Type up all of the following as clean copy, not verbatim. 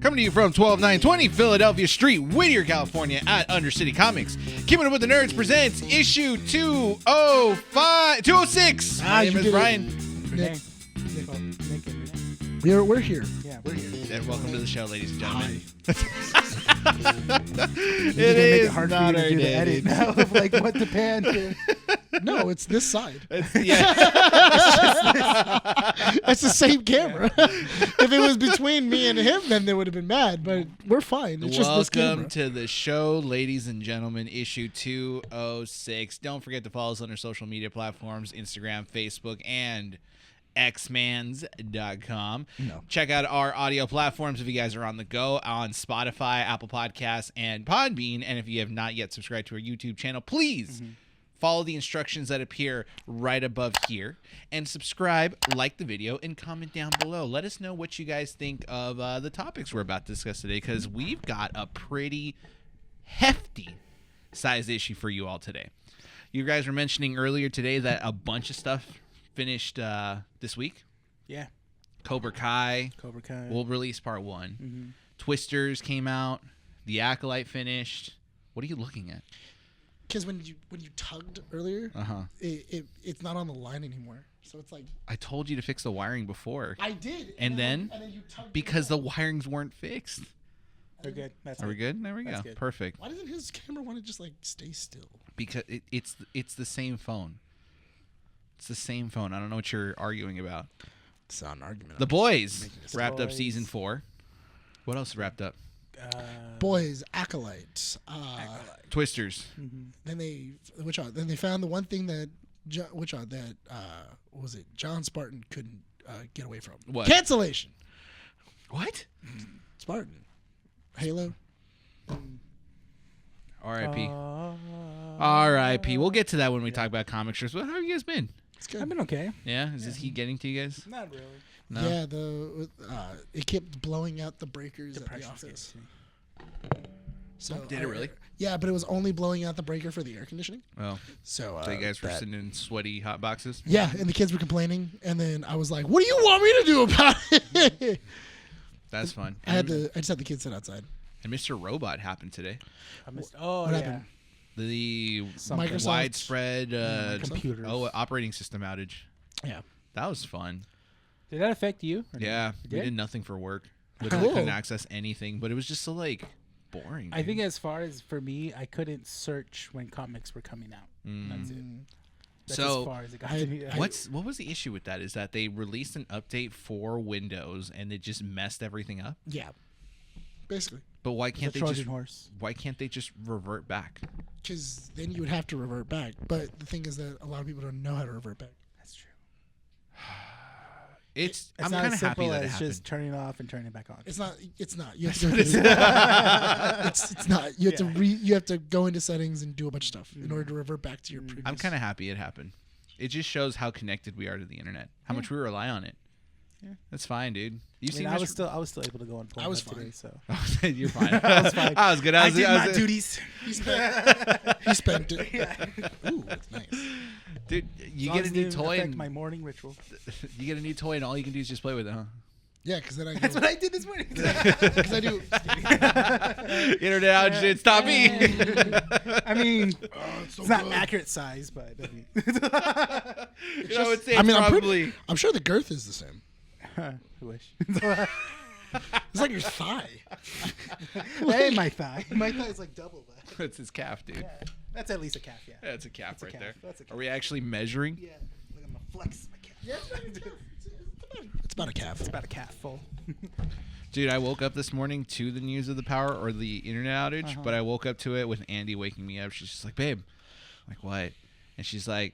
coming to you from 12920 Philadelphia Street, Whittier, California, at Undercity Comics. Keeping It With the Nerds presents issue 206. My name is Bryan. Rene. We're here. Yeah, we're here. And welcome to the show, ladies and gentlemen. It is hard not for you to do the our edit day. now of like what to pan to. No, it's this side. Yeah. It's the same camera. If it was between me and him, then they would have been mad. But we're fine. It's just this camera. Welcome to the show, ladies and gentlemen, issue 206. Don't forget to follow us on our social media platforms, Instagram, Facebook, and xmans.com. No. Check out our audio platforms if you guys are on the go on Spotify, Apple Podcasts, and Podbean. And if you have not yet subscribed to our YouTube channel, please follow the instructions that appear right above here and subscribe, like the video, and comment down below. Let us know what you guys think of the topics we're about to discuss today, because we've got a pretty hefty size issue for you all today. You guys were mentioning earlier today that a bunch of stuff finished this week. Yeah. Cobra Kai will release part 1. Mm-hmm. Twisters came out. The Acolyte finished. What are you looking at? Because when you tugged earlier, it's not on the line anymore. So it's like, I told you to fix the wiring before. I did. And then you tugged because the wirings weren't fixed. We're good. That's Are we good? There we go. good. Perfect. Why doesn't his camera want to just like stay still? Because it's the same phone. It's the same phone. I don't know what you're arguing about. It's not an argument. The Boys wrapped up Boys. season 4. What else wrapped up? Boys, Acolyte. Twisters. Then they Then they found the one thing that what was it? John Spartan couldn't get away from. What? Cancellation. What? Spartan. Halo. R.I.P. R.I.P. We'll get to that when we talk about comic strips. But how have you guys been? It's good. I've been okay. Yeah? Is this heat getting to you guys? Not really. No? Yeah, it kept blowing out the breakers at the Depression's office. getting So Did it really? Yeah, but it was only blowing out the breaker for the air conditioning. Oh. So, So you guys were sitting in sweaty hot boxes? Yeah, and the kids were complaining, and then I was like, "What do you want me to do about it?" That's fun. I just had the kids sit outside. And Mr. Robot happened today. I missed. Oh, What yeah. happened? The Microsoft- widespread computers. operating system outage. Yeah. That was fun. Did that affect you? Or Yeah, It we did? did nothing for work. Literally Cool. couldn't access anything, but it was just so like boring. I think as far as for me, I couldn't search when comics were coming out. That's it. That's So, as far as it got to me. what was the issue with that? Is that they released an update for Windows and it just messed everything up? Yeah. Basically, But why It's a can't they Trojan just horse. why can't they just revert back? because then you would have to revert back. But the thing is that a lot of people don't know how to revert back. That's true. It's It's I'm not kind as of happy simple that it as happened. just turning it off and turning it back on. It's not. You have to. It's not. You have to. You have to go into settings and do a bunch of stuff in order to revert back to your previous. I'm kind of happy it happened. It just shows how connected we are to the internet, how much we rely on it. Yeah. That's fine, dude. You I mean, I was still able to go and pull I was that today. fine. So You're fine. I was fine. I was good. I did my duties. He spent it. Ooh, that's nice. Dude, you As long get as a it new didn't toy affect and my morning ritual. you get a new toy and all you can do is just play with it, huh? Yeah, because then I. That's what I did this morning. Because I do. Internet outage didn't stop me. I mean, so it's not good. accurate size, but I mean, I would say I mean, probably. I'm sure the girth is the same. I wish. It's like your thigh. Hey, my thigh. My thigh is like double that. That's his calf, dude. Yeah. That's at least a calf, yeah. That's a calf right calf. there. That's a calf. Are we actually measuring? Yeah. Look, I'm gonna flex my calf. Yeah. It's about a calf. It's about a calf full. Dude, I woke up this morning to the news of the power or the internet outage, but I woke up to it with Andy waking me up. She's just like, babe. I'm like, what? And she's like,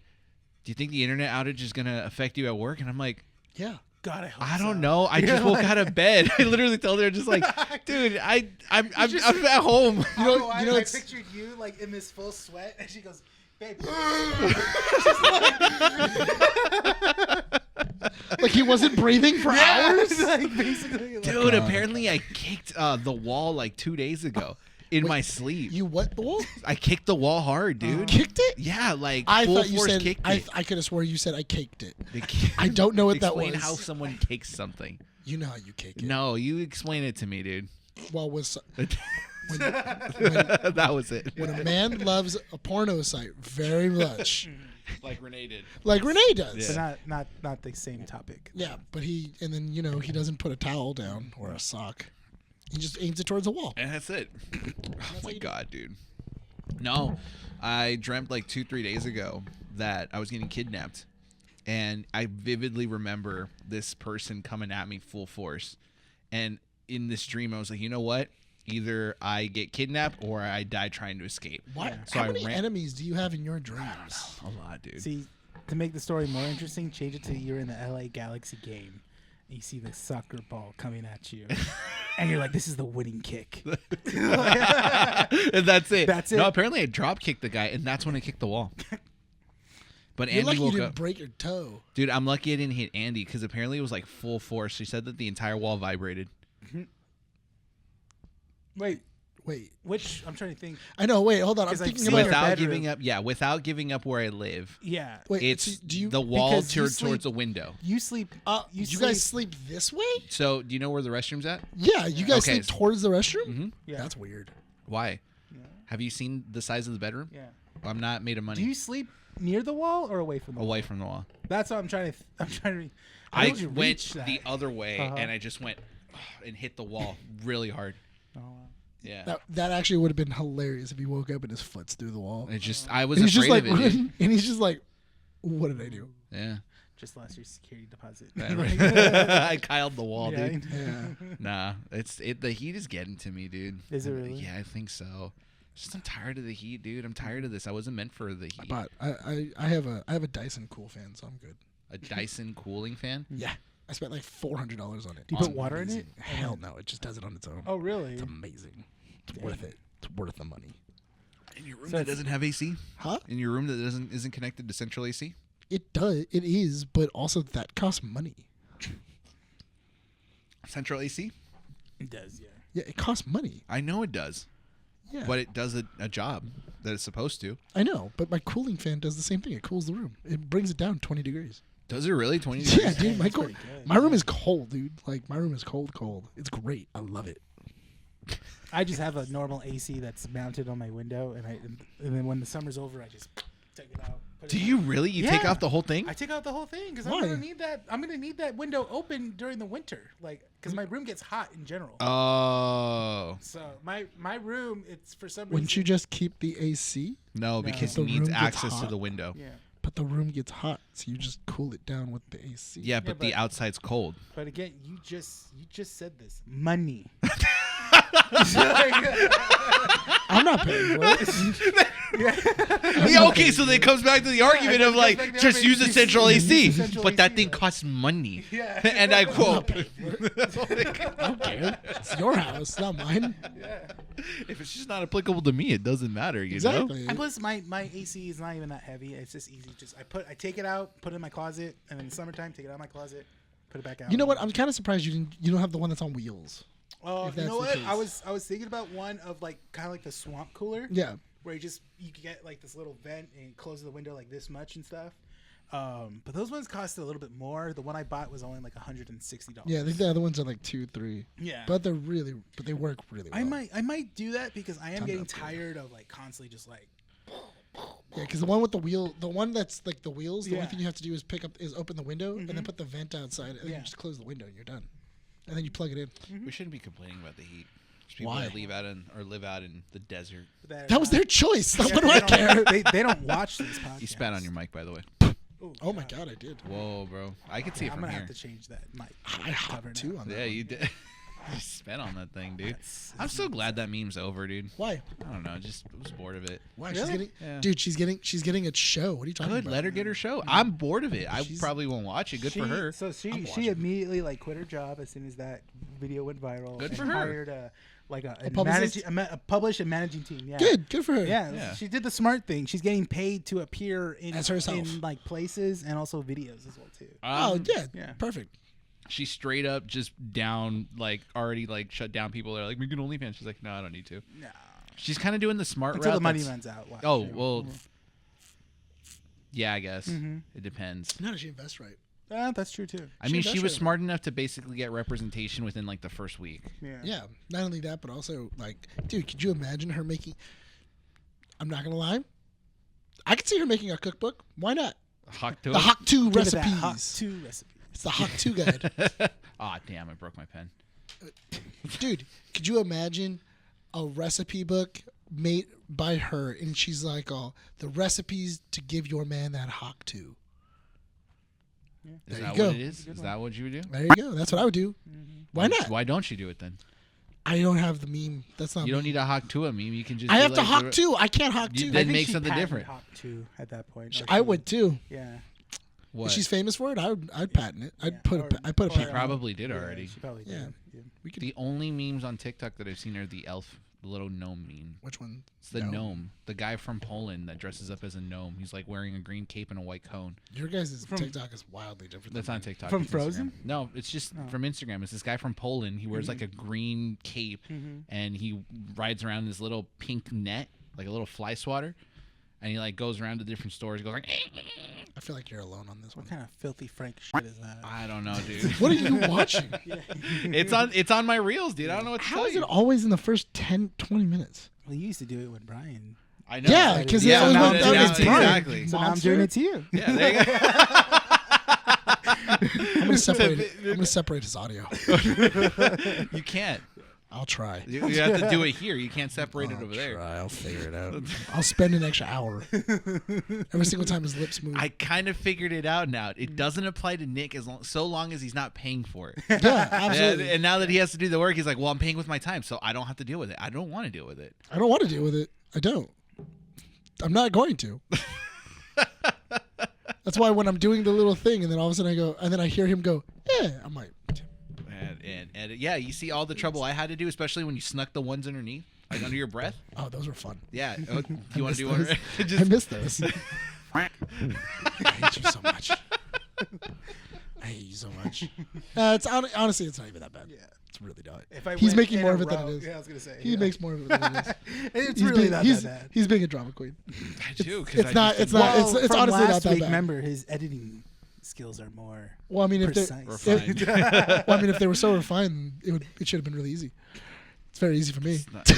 do you think the internet outage is going to affect you at work? And I'm like, Yeah. God, I hope I don't so. know. I just woke out of bed. I literally told her, just like, dude, I'm at home. You know, you know, I it's- pictured you like in this full sweat, and she goes, "Babe." Like he wasn't breathing for hours. Like basically. Dude, God. apparently I kicked the wall like 2 days ago in my sleep. You what the wall? I kicked the wall hard, dude. Kicked it? Yeah, like I full thought you force said. kicked I it. could have swore you said I caked it. The- I don't know what that Explain was. how someone kicks something. You know how you cake it. No, you explain it to me, dude. well, was when, That was it. when a man loves a porno site very much, Like Rene did. like Rene does. Yeah. But not the same topic. Yeah, but he doesn't put a towel down or a sock. He just aims it towards the wall. And that's it. Oh my god, dude. No, I dreamt like 2-3 days ago that I was getting kidnapped, and I vividly remember this person coming at me full force. And in this dream, I was like, you know what? Either I get kidnapped or I die trying to escape. What? Yeah. So How I many ran- enemies do you have in your dreams? A lot, dude. See, to make the story more interesting, change it to you're in the LA Galaxy game. And you see the soccer ball coming at you, and you're like, "This is the winning kick." And that's it. That's it. No, apparently I drop kicked the guy, and that's when I kicked the wall. But You're Andy lucky you woke didn't up. break your toe. Dude, I'm lucky I didn't hit Andy because apparently it was like full force. She said that the entire wall vibrated. Wait, Wait, which I'm trying to think. I know. Wait, hold on. I'm 'Cause I've thinking seen about. your Without bedroom. giving up, without giving up where I live. Yeah, Wait, It's so do you? the wall because you turned sleep- towards the window. you sleep. You guys sleep this way? So, do you know where the restroom's at? Yeah, you guys Okay, sleep so- towards the restroom. Mhm. Yeah. That's weird. Why? Have you seen the size of the bedroom? Yeah. I'm not made of money. Do you sleep near the wall or away from the wall? Away from the wall. That's what I'm trying to. I'm trying to. I How did you went reach that? the other way, Uh-huh. and I just went and hit the wall really hard. Oh, wow. Yeah. That actually would have been hilarious if he woke up and his foot's through the wall. It just, I was And he's afraid just like, of it. Dude. and he's just like, "What did I do?" Yeah. Just lost your security deposit. I kyled the wall, Yeah. dude. Yeah. Nah, the heat is getting to me, dude. Is it really? Yeah, I think so. Just I'm tired of the heat, dude. I'm tired of this. I wasn't meant for the heat. But I have a Dyson cool fan, so I'm good. A Dyson cooling fan? Yeah, I spent like $400 on it. Do you It's put water in amazing. it? Hell no, it just does it on its own. Oh, really? It's amazing. It's worth it. It's worth the money. In your room So that it's- doesn't have AC? Huh? In your room that isn't connected to central AC? It does. It is, but also that costs money. Central AC? It does, yeah. Yeah, it costs money. I know it does, Yeah, but it does a job that it's supposed to. I know. But my cooling fan does the same thing. It cools the room. It brings it down 20 degrees. Does it really? 20 Yeah, degrees? dude. That's pretty good. My room is cold, dude. Like my room is cold. It's great. I love it. I just have a normal AC that's mounted on my window, and then when the summer's over, I just take it out. put Do it you really? You take Yeah. off the whole thing? I take out the whole thing because Why? I'm gonna need that. I'm gonna need that window open during the winter, like because my room gets hot in general. Oh. So my room, it's for some Wouldn't you reason. just keep the AC? No, because The it needs room gets access to hot. the window. Yeah, But the room gets hot, so you just cool it down with the AC. Yeah, but the but- outside's cold. but again, you just said this money. I'm not paying for it. Yeah, okay, so then it comes back to the argument it of comes like, back to just the use a argument, central use AC, the central but that AC, thing like- costs money. Yeah. And I quote, I don't care. It's your house, not mine. if it's just not applicable to me, it doesn't matter, you know? Exactly. And plus, my AC is not even that heavy. It's just easy. Just I take it out, put it in my closet, and in the summertime, take it out of my closet, put it back out. You know what? I'm kind of surprised you don't have the one that's on wheels. Oh, if you know that's the what? case. I was thinking about one of like kind of like the swamp cooler. Yeah. Where you can get like this little vent and close the window like this much and stuff. But those ones cost a little bit more. The one I bought was only like $160. Yeah, I think the other ones are like 2, 3. Yeah. But they work really well. I might do that because I am Time to getting upgrade. tired of like constantly just like. Yeah, because the one with the wheel, the one that's like the wheels, the only Yeah. thing you have to do is open the window and then put the vent outside, and then Yeah. you just close the window and you're done. And then you plug it in. We shouldn't be complaining about the heat. There's people Why? that live out in the desert. That was their choice. What do they I don't- care? They don't watch these podcasts. You spat on your mic, by the way. Ooh, Oh my god, I did. Whoa, bro. I could see it I'm from gonna here. have to change that mic. I hopped too on that. Yeah, one. you did. You spat on that thing, dude. I'm so glad that meme's over, dude. Why? I don't know. Just I was bored of it. Why? Really? She's getting, Yeah. dude. She's getting a show. What are you talking Good. about? Let her get her show. I'm bored of it. I She's- probably won't watch it. Good for her. So I'm she watching. immediately like quit her job as soon as that video went viral. Good and for her. Hired a publicist? a published and managing team. Yeah. Good for her. Yeah, Yeah. she did the smart thing. She's getting paid to appear in As herself. in like places and also videos as well too. Oh yeah. Yeah. Perfect. She straight up just down, like, already, like, shut down people that are like, make an OnlyFans. She's like, no, I don't need to. No. She's kind of doing the smart Until route. the money that's- runs out. Watch. Oh, Yeah. well, yeah, I guess. Mhm. It depends. No, she invests right. That's true too. I mean, does she was show. smart enough to basically get representation within like the first week. Yeah, not only that, but also like, dude, could you imagine her making? I'm not gonna lie, I could see her making a cookbook. Why not? Hawk to The it? Hawk 2 Give it that recipes. Hawk 2 recipe. It's the Hawk 2 guide. Aw, damn! I broke my pen. Dude, could you imagine a recipe book made by her, and she's like, "Oh, the recipes to give your man that Hawk 2." Is There that you go. what it is? Is that what you would do? There you go. That's what I would do. Why not? Why don't you do it then? I don't have the meme. That's not. You don't me. need a Hawk to a meme. You can just. I do have to like Hawk the- 2. I can't Hawk You 2. then I think make she something patented different. Hawk 2 at that point. Or I she- would too. Yeah. What? If she's famous for it, I'd patent it. I'd Yeah, put or- a. I put a or- patent. probably did Yeah, already. She probably Yeah. did. Yeah. We could. The only memes on TikTok that I've seen are the elf, the little gnome meme. Which one? It's the gnome, the guy from Poland that dresses up as a gnome. He's like wearing a green cape and a white cone. Your guys' From- TikTok is wildly different. That's than on mine. TikTok. From It's Frozen? Instagram. No, it's just Oh. from Instagram. It's this guy from Poland. He wears like a green cape and he rides around in this little pink net, like a little fly swatter. And he like goes around to different stores. He goes like, I feel like you're alone on this one. What kind of filthy Frank shit is that? I don't know, dude. What are you watching? It's on my reels, dude. I don't know what to How tell is it you. always in the first 10, 20 minutes? Well, you used to do it with Brian. I know. Yeah, because Yeah, that was now what it- that now was it- Brian. exactly. So now I'm Monster. doing it to you. Yeah, there you go. I'm gonna separate it. I'm gonna separate his audio. You can't. I'll try. You have to do it here. You can't separate it over there. I'll figure it out. I'll spend an extra hour every single time his lips move. I kind of figured it out now. It doesn't apply to Nick so long as he's not paying for it. Yeah, absolutely. And now that he has to do the work, he's like, well, I'm paying with my time, so I don't have to deal with it. I don't want to deal with it. I don't want to deal with it. I don't. I'm not going to. That's why when I'm doing the little thing, and then all of a sudden I go, and then I hear him go, I'm like, And yeah, you see all the trouble I had to do, especially when you snuck the ones underneath, like under your breath. oh, those were fun. Yeah. Oh, do you want to do those. one? I Just, miss those. I hate you so much. I hate you so much. Honestly, it's not even that bad. Yeah. It's really not. If I He's went making in more a of it than row- it is. Yeah, I was gonna say. He yeah. makes more of it than it is. It's He's really being, not he's, that bad. he's being a drama queen. I do. 'cause It's I not- just it's not- enjoy it. it's from honestly not last that week, bad. Remember, his editing skills are more Well, I mean, if they, precise. Refined. well, I mean, if they were so refined, it should have been really easy. It's very easy for me. It's not-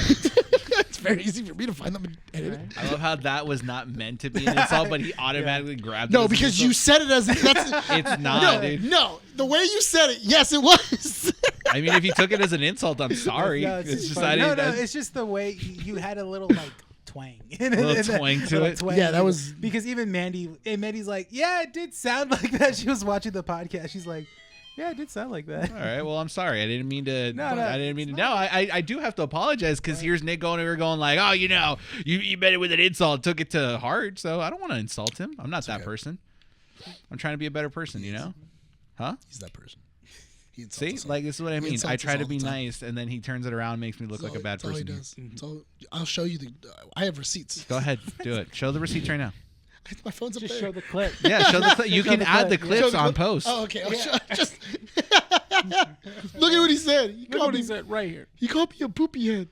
It's very easy for me to find them and edit it. I love how that was not meant to be an insult, but he automatically grabbed it. No, as an because you insult. said it as that's. It's not, no, dude. no. The way you said it, yes, it was. I mean, if he took it as an insult, I'm sorry. No, it's just just funny. I no, didn't. it's just the way you had a little like twang. A Little twang to it. Yeah, that was- because even Mandy's like, yeah, it did sound like that. She was watching the podcast. She's like, yeah, it did sound like that. All right. Well, I'm sorry. I didn't mean to. No, I didn't mean to. No, I do have to apologize because here's Nick going over going like, oh, you met it with an insult, took it to heart. So I don't want to insult him. I'm not that okay. person. I'm trying to be a better person. You know? Huh? He's that person. He insults See, us all. like this is what I He mean. insults I us try to all be the time. nice, and then he turns it around, and makes me look like a bad That's all he person. does. It's all- I'll show you the. I have receipts. Go ahead, do it. Show the receipts right now. My phone's up Just there. show the clip. Yeah, show the clip. You Show can the add the clip, yeah. clips Show the on clip. post. Oh, okay. Just look at what he said. He Look called what me. he said right here. He called me a poopy head.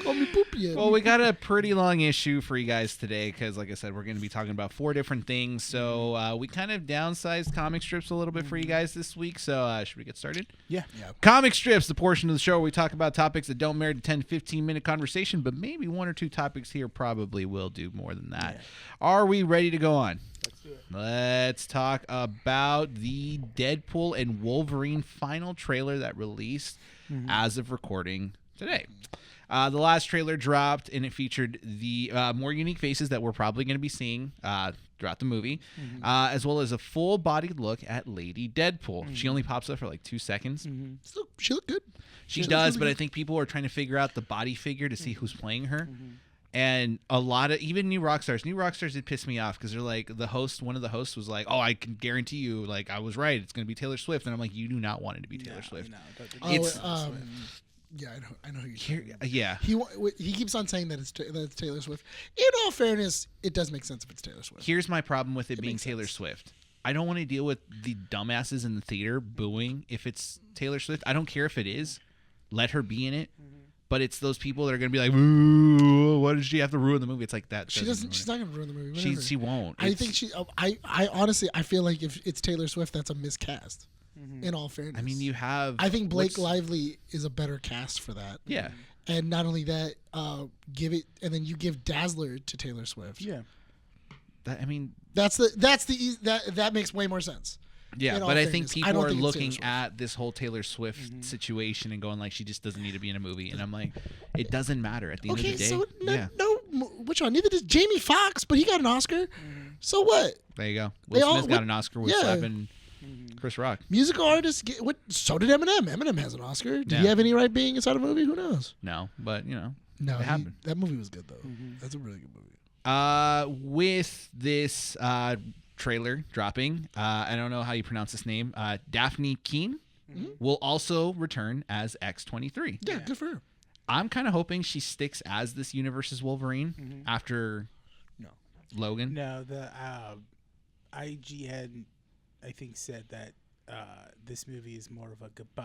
Called me poopy head. Well, we got a pretty long issue for you guys today because, like I said, we're going to be talking about 4 different things. So we kind of downsized comic strips a little bit for you guys this week. So should we get started? Yeah. Comic strips, the portion of the show where we talk about topics that don't merit a 10, 15-minute conversation, but maybe 1 or 2 topics here probably will do more than that. Yeah. Are we ready to go on? Let's do it. Let's talk about the Deadpool and Wolverine final trailer that released as of recording today. The last trailer dropped, and it featured the more unique faces that we're probably going to be seeing throughout the movie, as well as a full-bodied look at Lady Deadpool. She only pops up for like 2 seconds. She looked good. She looked does, really but I good. think people are trying to figure out the body figure to see who's playing her. And a lot of even new rock stars did piss me off because they're like one of the hosts was like, "Oh, I can guarantee you, like I was right. It's going to be Taylor Swift," and I'm like, "You do not want it to be Taylor Swift." It's- Yeah, I know who you're Here, talking about. yeah, He keeps on saying that it's Taylor Swift. In all fairness, it does make sense if it's Taylor Swift. here's my problem with it being makes Taylor sense. Swift. I don't want to deal with the dumbasses in the theater booing if it's Taylor Swift. I don't care if it is. Let her be in it. But it's those people that are going to be like, ooh, why did she have to ruin the movie? It's like that. She doesn't. She's not going to ruin the movie. Whatever. She won't. I think she. I honestly, I feel like if it's Taylor Swift, that's a miscast. In all fairness, I mean, you have. I think Blake Lively is a better cast for that. Yeah. And not only that, give it, and then you give Dazzler to Taylor Swift. Yeah. That, I mean, that makes way more sense. Yeah, but I think people are looking Swift. at this whole Taylor Swift situation and going like, she just doesn't need to be in a movie, and I'm like, it doesn't matter at the end of the day. So which one? Neither does Jamie Foxx, but he got an Oscar. So what? There you go. Will Smith got an Oscar with slapping Chris Rock. Musical artists get what? So did Eminem. Eminem has an Oscar. Did he have any right being inside a movie? Who knows? No, but no, it happened. That movie was good though. That's a really good movie. With this trailer dropping, I don't know how you pronounce this name. Daphne Keane will also return as X-23. Yeah, good for her. I'm kind of hoping she sticks as this universe's Wolverine after Logan. No, the IGN, I think, said that this movie is more of a goodbye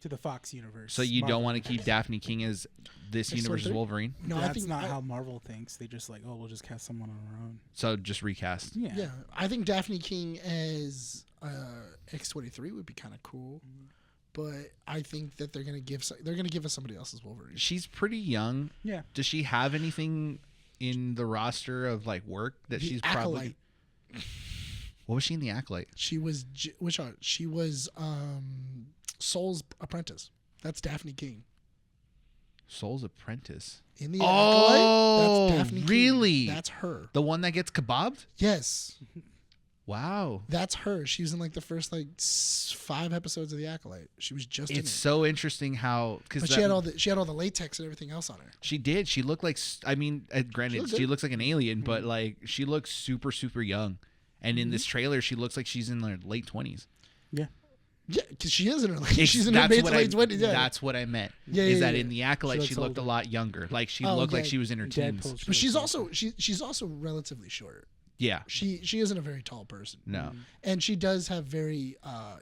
to the Fox universe. So you don't want to keep Daphne King as this universe's Wolverine? No, that's not how Marvel thinks. They just like, we'll just cast someone on our own. So just recast. Yeah, I think Daphne King as X-23 would be kind of cool. But I think that they're gonna give us somebody else's Wolverine. She's pretty young. Yeah. Does she have anything in the roster of like work that she's Acolyte. probably? What was she in the Acolyte? She was which one? She was Soul's apprentice. That's Daphne King. Soul's apprentice. In the Acolyte, that's Daphne really? King. That's her. The one that gets kebabbed? Yes. Wow. That's her. She was in like the first 5 episodes of the Acolyte. She was just in it. It's so interesting how but she had all the latex and everything else on her. She did. She looked like, I mean, granted, she looks like an alien, but like she looks super, super young. And in this trailer, she looks like she's in her late 20s. Yeah. Yeah, because she is in her late. She's in her mid to late 20s. Yeah. That's what I meant. Yeah, is yeah, that yeah. in the Acolyte she looked a lot younger. Like she looked like she was in her teens. But she's also relatively short. Yeah. She isn't a very tall person. No. And she does have very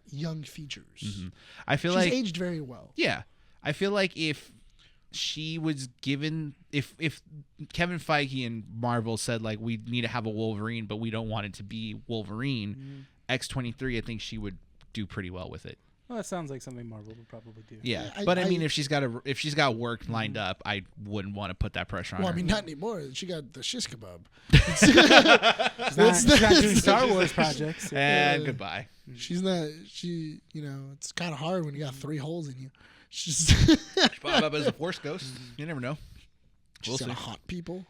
young features. I feel she's like aged very well. Yeah. I feel like if she was given if Kevin Feige and Marvel said like we need to have a Wolverine but we don't want it to be Wolverine, X-23, I think she would do pretty well with it. Well, that sounds like something Marvel would probably do. Yeah, but I mean, if she's got work lined up, I wouldn't want to put that pressure on her. Well, I mean, not anymore. She got the shish kebab. She's not doing Star Wars projects. And goodbye. She's not. It's kind of hard when you got 3 holes in you. She's pop up as a Force ghost. You never know. We'll see. Hot people.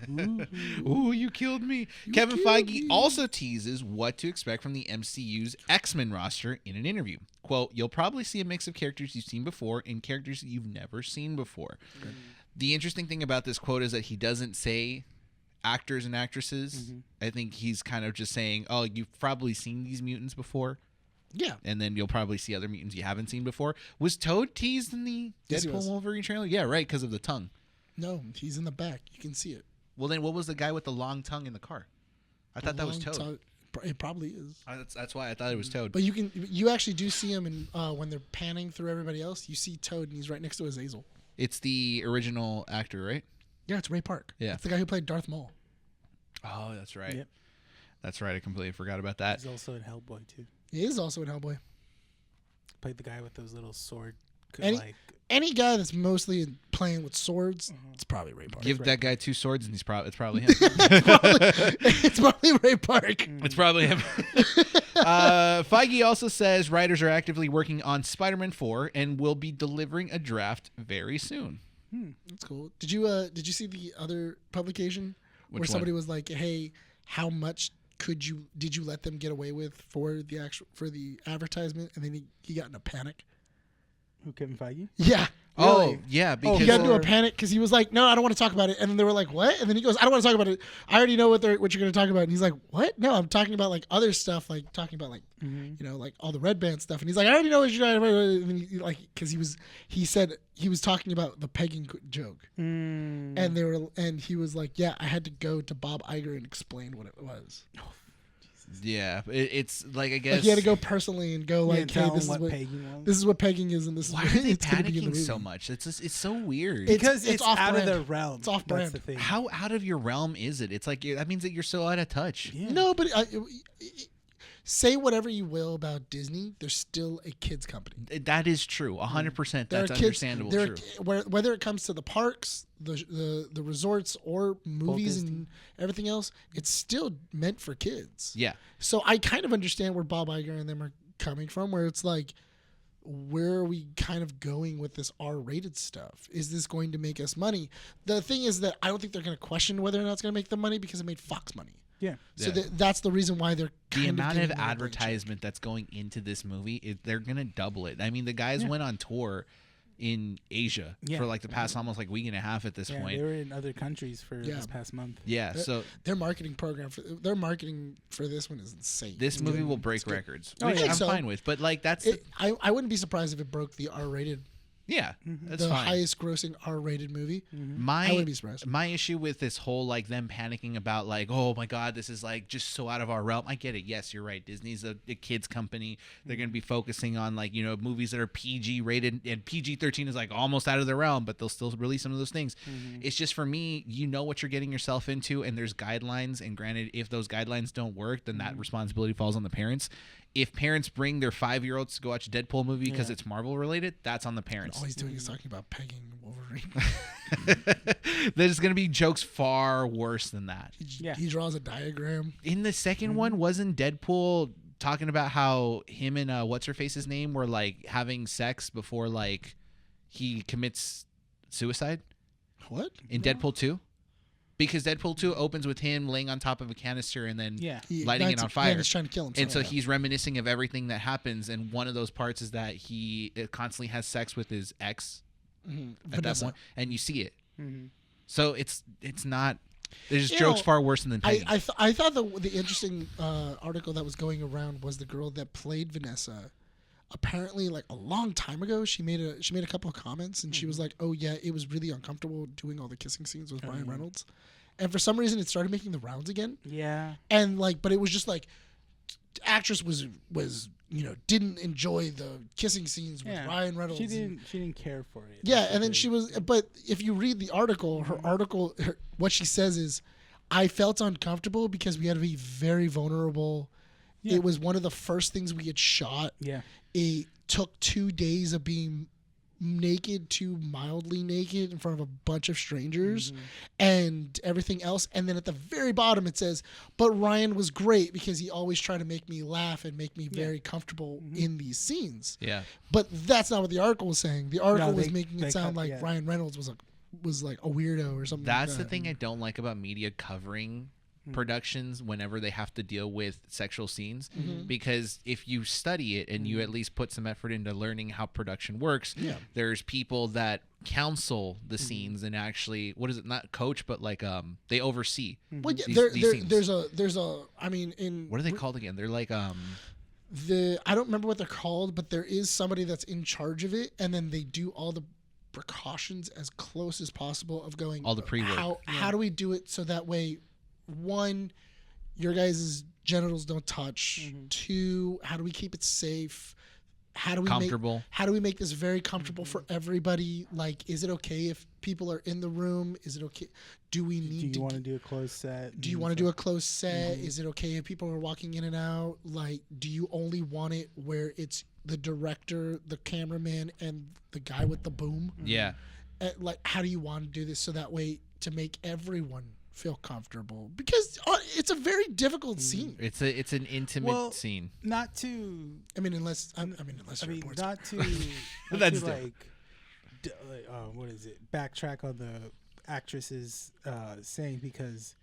Ooh, you killed me. Kevin Feige also teases what to expect from the MCU's X-Men roster in an interview. Quote, you'll probably see a mix of characters you've seen before and characters that you've never seen before. The interesting thing about this quote is that he doesn't say actors and actresses. I think he's kind of just saying, oh, you've probably seen these mutants before. Yeah. And then you'll probably see other mutants you haven't seen before. Was Toad teased in the Deadpool Wolverine trailer? Yeah, right, because of the tongue. No, he's in the back. You can see it. Well, then what was the guy with the long tongue in the car? I thought that was Toad. It probably is. That's why I thought it was Toad. But you actually do see him in when they're panning through everybody else. You see Toad, and he's right next to Azazel. It's the original actor, right? Yeah, it's Ray Park. Yeah. It's the guy who played Darth Maul. Oh, that's right. Yep. That's right. I completely forgot about that. He's also in Hellboy, too. He is also in Hellboy. Played the guy with those little sword. Any guy that's mostly playing with swords, it's probably Ray Park. Give that guy 2 swords, and it's probably him. it's probably Ray Park. It's probably him. Feige also says writers are actively working on Spider-Man 4 and will be delivering a draft very soon. That's cool. Did you see the other publication where somebody was like, "Hey, how much did you let them get away with for the advertisement?" And then he got in a panic. Who, Kevin Feige? Yeah. Oh, yeah. Because he got into a panic because he was like, "No, I don't want to talk about it." And then they were like, "What?" And then he goes, "I don't want to talk about it. I already know what you're going to talk about." And he's like, "What? No, I'm talking about like other stuff, like talking about like like all the Red Band stuff." And he's like, "I already know what you're talking about." And then because he said he was talking about the pegging joke, and he was like, "Yeah, I had to go to Bob Iger and explain what it was." Yeah, it's like I guess Like he had to go personally and go like, hey, this is what pegging is, and this why is are what they it's gonna be in the panicking movie. so much? It's so weird. Because it's out off-brand. of their realm. It's off-brand. That's the thing. How out of your realm is it? It's like that means that you're so out of touch. Yeah. No, but say whatever you will about Disney, they're still a kids company. That is true. 100%. They're That's kids, understandable. they're, True. Whether it comes to the parks, the resorts, or movies Disney. and everything else, it's still meant for kids. Yeah. So I kind of understand where Bob Iger and them are coming from, where it's like, where are we kind of going with this R-rated stuff? Is this going to make us money? The thing is that I don't think they're going to question whether or not it's going to make them money because it made Fox money. Yeah. So that's the reason why they're The amount of getting that advertisement that's going into this movie, they're going to double it. I mean, the guys went on tour in Asia for like the past almost like week and a half at this point. They were in other countries for this past month. Yeah, so their marketing for this one is insane. this movie will break records, Oh, which yeah. I'm So, fine with. But like that's I wouldn't be surprised if it broke the R-rated, yeah, that's the fine. highest grossing R-rated movie. My I wouldn't be surprised. My issue with this whole like them panicking about like, oh my god, this is like just so out of our realm. I get it. Yes, you're right. Disney's a kids company. They're going to be focusing on like, you know, movies that are PG rated, and PG-13 is like almost out of their realm, but they'll still release some of those things. It's just, for me, you know what you're getting yourself into, and there's guidelines, and granted, if those guidelines don't work, then that responsibility falls on the parents. If parents bring their 5-year-olds to go watch a Deadpool movie because it's Marvel related, that's on the parents. All he's doing is talking about pegging Wolverine. There's going to be jokes far worse than that. He draws a diagram. In the second one, wasn't Deadpool talking about how him and what's her face's name were like having sex before like he commits suicide What? in Deadpool 2? Because Deadpool 2 opens with him laying on top of a canister and then lighting it on fire. Yeah, he's trying to kill himself. And so he's reminiscing of everything that happens, and one of those parts is that he constantly has sex with his ex at that point, and you see it. So it's not. There's jokes far worse than pegging. I thought the interesting article that was going around was the girl that played Vanessa. Apparently, like a long time ago, she made a couple of comments, and she was like, "Oh yeah, it was really uncomfortable doing all the kissing scenes with Ryan Reynolds," and for some reason, it started making the rounds again. Yeah. And like, but it was just like, the actress was didn't enjoy the kissing scenes with Ryan Reynolds. She didn't care for it. Yeah, and then she was. But if you read the article, what she says is, "I felt uncomfortable because we had to be very vulnerable. Yeah. It was one of the first things we had shot. Yeah. It took 2 days of being naked to mildly naked in front of a bunch of strangers and everything else. And then at the very bottom it says, but Ryan was great because he always tried to make me laugh and make me very comfortable in these scenes." Yeah. But that's not what the article was saying. The article was making it sound like Ryan Reynolds was like a weirdo or something. That's like the that. thing I don't like about media covering productions whenever they have to deal with sexual scenes, because if you study it and you at least put some effort into learning how production works, there's people that counsel the scenes and actually, what is it, not coach, but like they oversee Well, yeah, these scenes. there's a I mean, in what are they called again? They're like I don't remember what they're called, but there is somebody that's in charge of it, and then they do all the precautions as close as possible of going all the pre-work. How do we do it so that way, one, your guys' genitals don't touch. 2, how do we keep it safe? How do we make this very comfortable for everybody? Like, is it okay if people are in the room? Is it okay? Do you want to do a closed set? Do you want to do a closed set? Is it okay if people are walking in and out? Like, do you only want it where it's the director, the cameraman, and the guy with the boom? Yeah. Like, how do you want to do this so that way to make everyone feel comfortable? Because it's a very difficult scene. It's an intimate scene. Not to. Unless you're not to. That's like, what is it? Backtrack on the actress's saying, because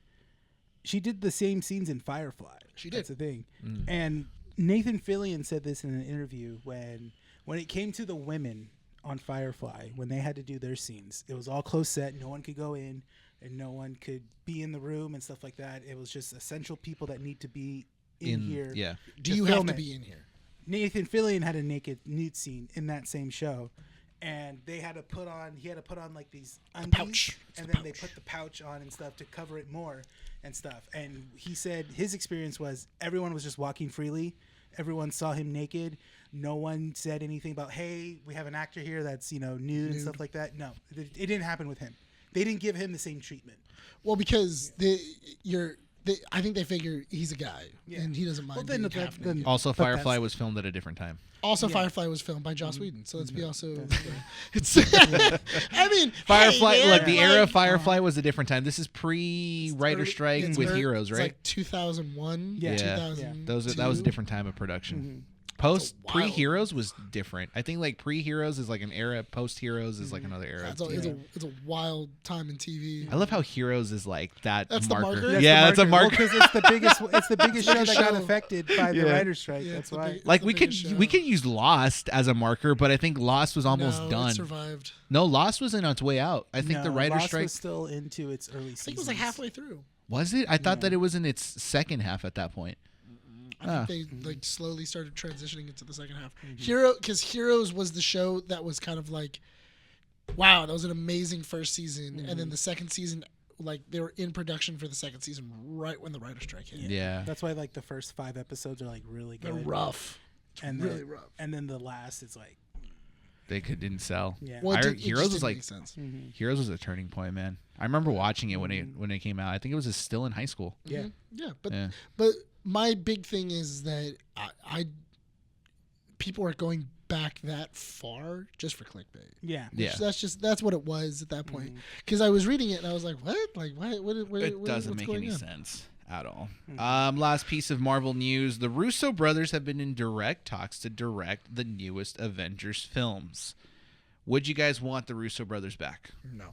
she did the same scenes in Firefly. She did. That's the thing. And Nathan Fillion said this in an interview when it came to the women on Firefly, when they had to do their scenes, it was all close set. No one could go in, and no one could be in the room and stuff like that. It was just essential people that need to be in here. Yeah. Do you have to be in here? Nathan Fillion had a nude scene in that same show, and he had to put on like these undies, pouch. and then they put the pouch on and stuff to cover it more and stuff. And he said his experience was everyone was just walking freely. Everyone saw him naked. No one said anything about, hey, we have an actor here that's, nude and stuff like that. No, it didn't happen with him. They didn't give him the same treatment. Well, because I think they figure he's a guy and he doesn't mind. Well, then Also, Firefly was filmed at a different time. Also, Firefly was filmed by Joss Whedon, so let's be also. It's. I mean, Firefly. hey, Look, the era of Firefly was a different time. This is pre-writer strike with Heroes, it's right? like 2001. Yeah. 2000. That was a different time of production. Pre-Heroes was different. I think like pre-Heroes is like an era. Post-Heroes is like another era. It's a wild time in TV. I love how Heroes is like that. That's the marker? That's a marker. Because it's the biggest. It's the biggest show that got affected by the writer's strike. Yeah, That's why. Like we could use Lost as a marker, but I think Lost was almost done. It survived. No, Lost was on its way out. I think the writer's Lost strike was still into its early seasons. I think it was like halfway through. Was it? I thought that it was in its second half at that point. I think they like slowly started transitioning into the second half. Because Heroes was the show that was kind of like, wow, that was an amazing first season, and then the second season, like they were in production for the second season right when the writer's strike hit. Yeah. That's why like the first 5 episodes are like really good. They're rough. And really rough. And then the last is like. Didn't sell. Yeah. Well, Heroes was like sense. Heroes was a turning point, man. I remember watching it when it came out. I think it was still in high school. Yeah. Yeah, but my big thing is that I people are going back that far just for clickbait. Yeah. That's what it was at that point. Because I was reading it and I was like, what? Like what It doesn't make any sense at all. Mm-hmm. Last piece of Marvel news: the Russo brothers have been in direct talks to direct the newest Avengers films. Would you guys want the Russo brothers back? No.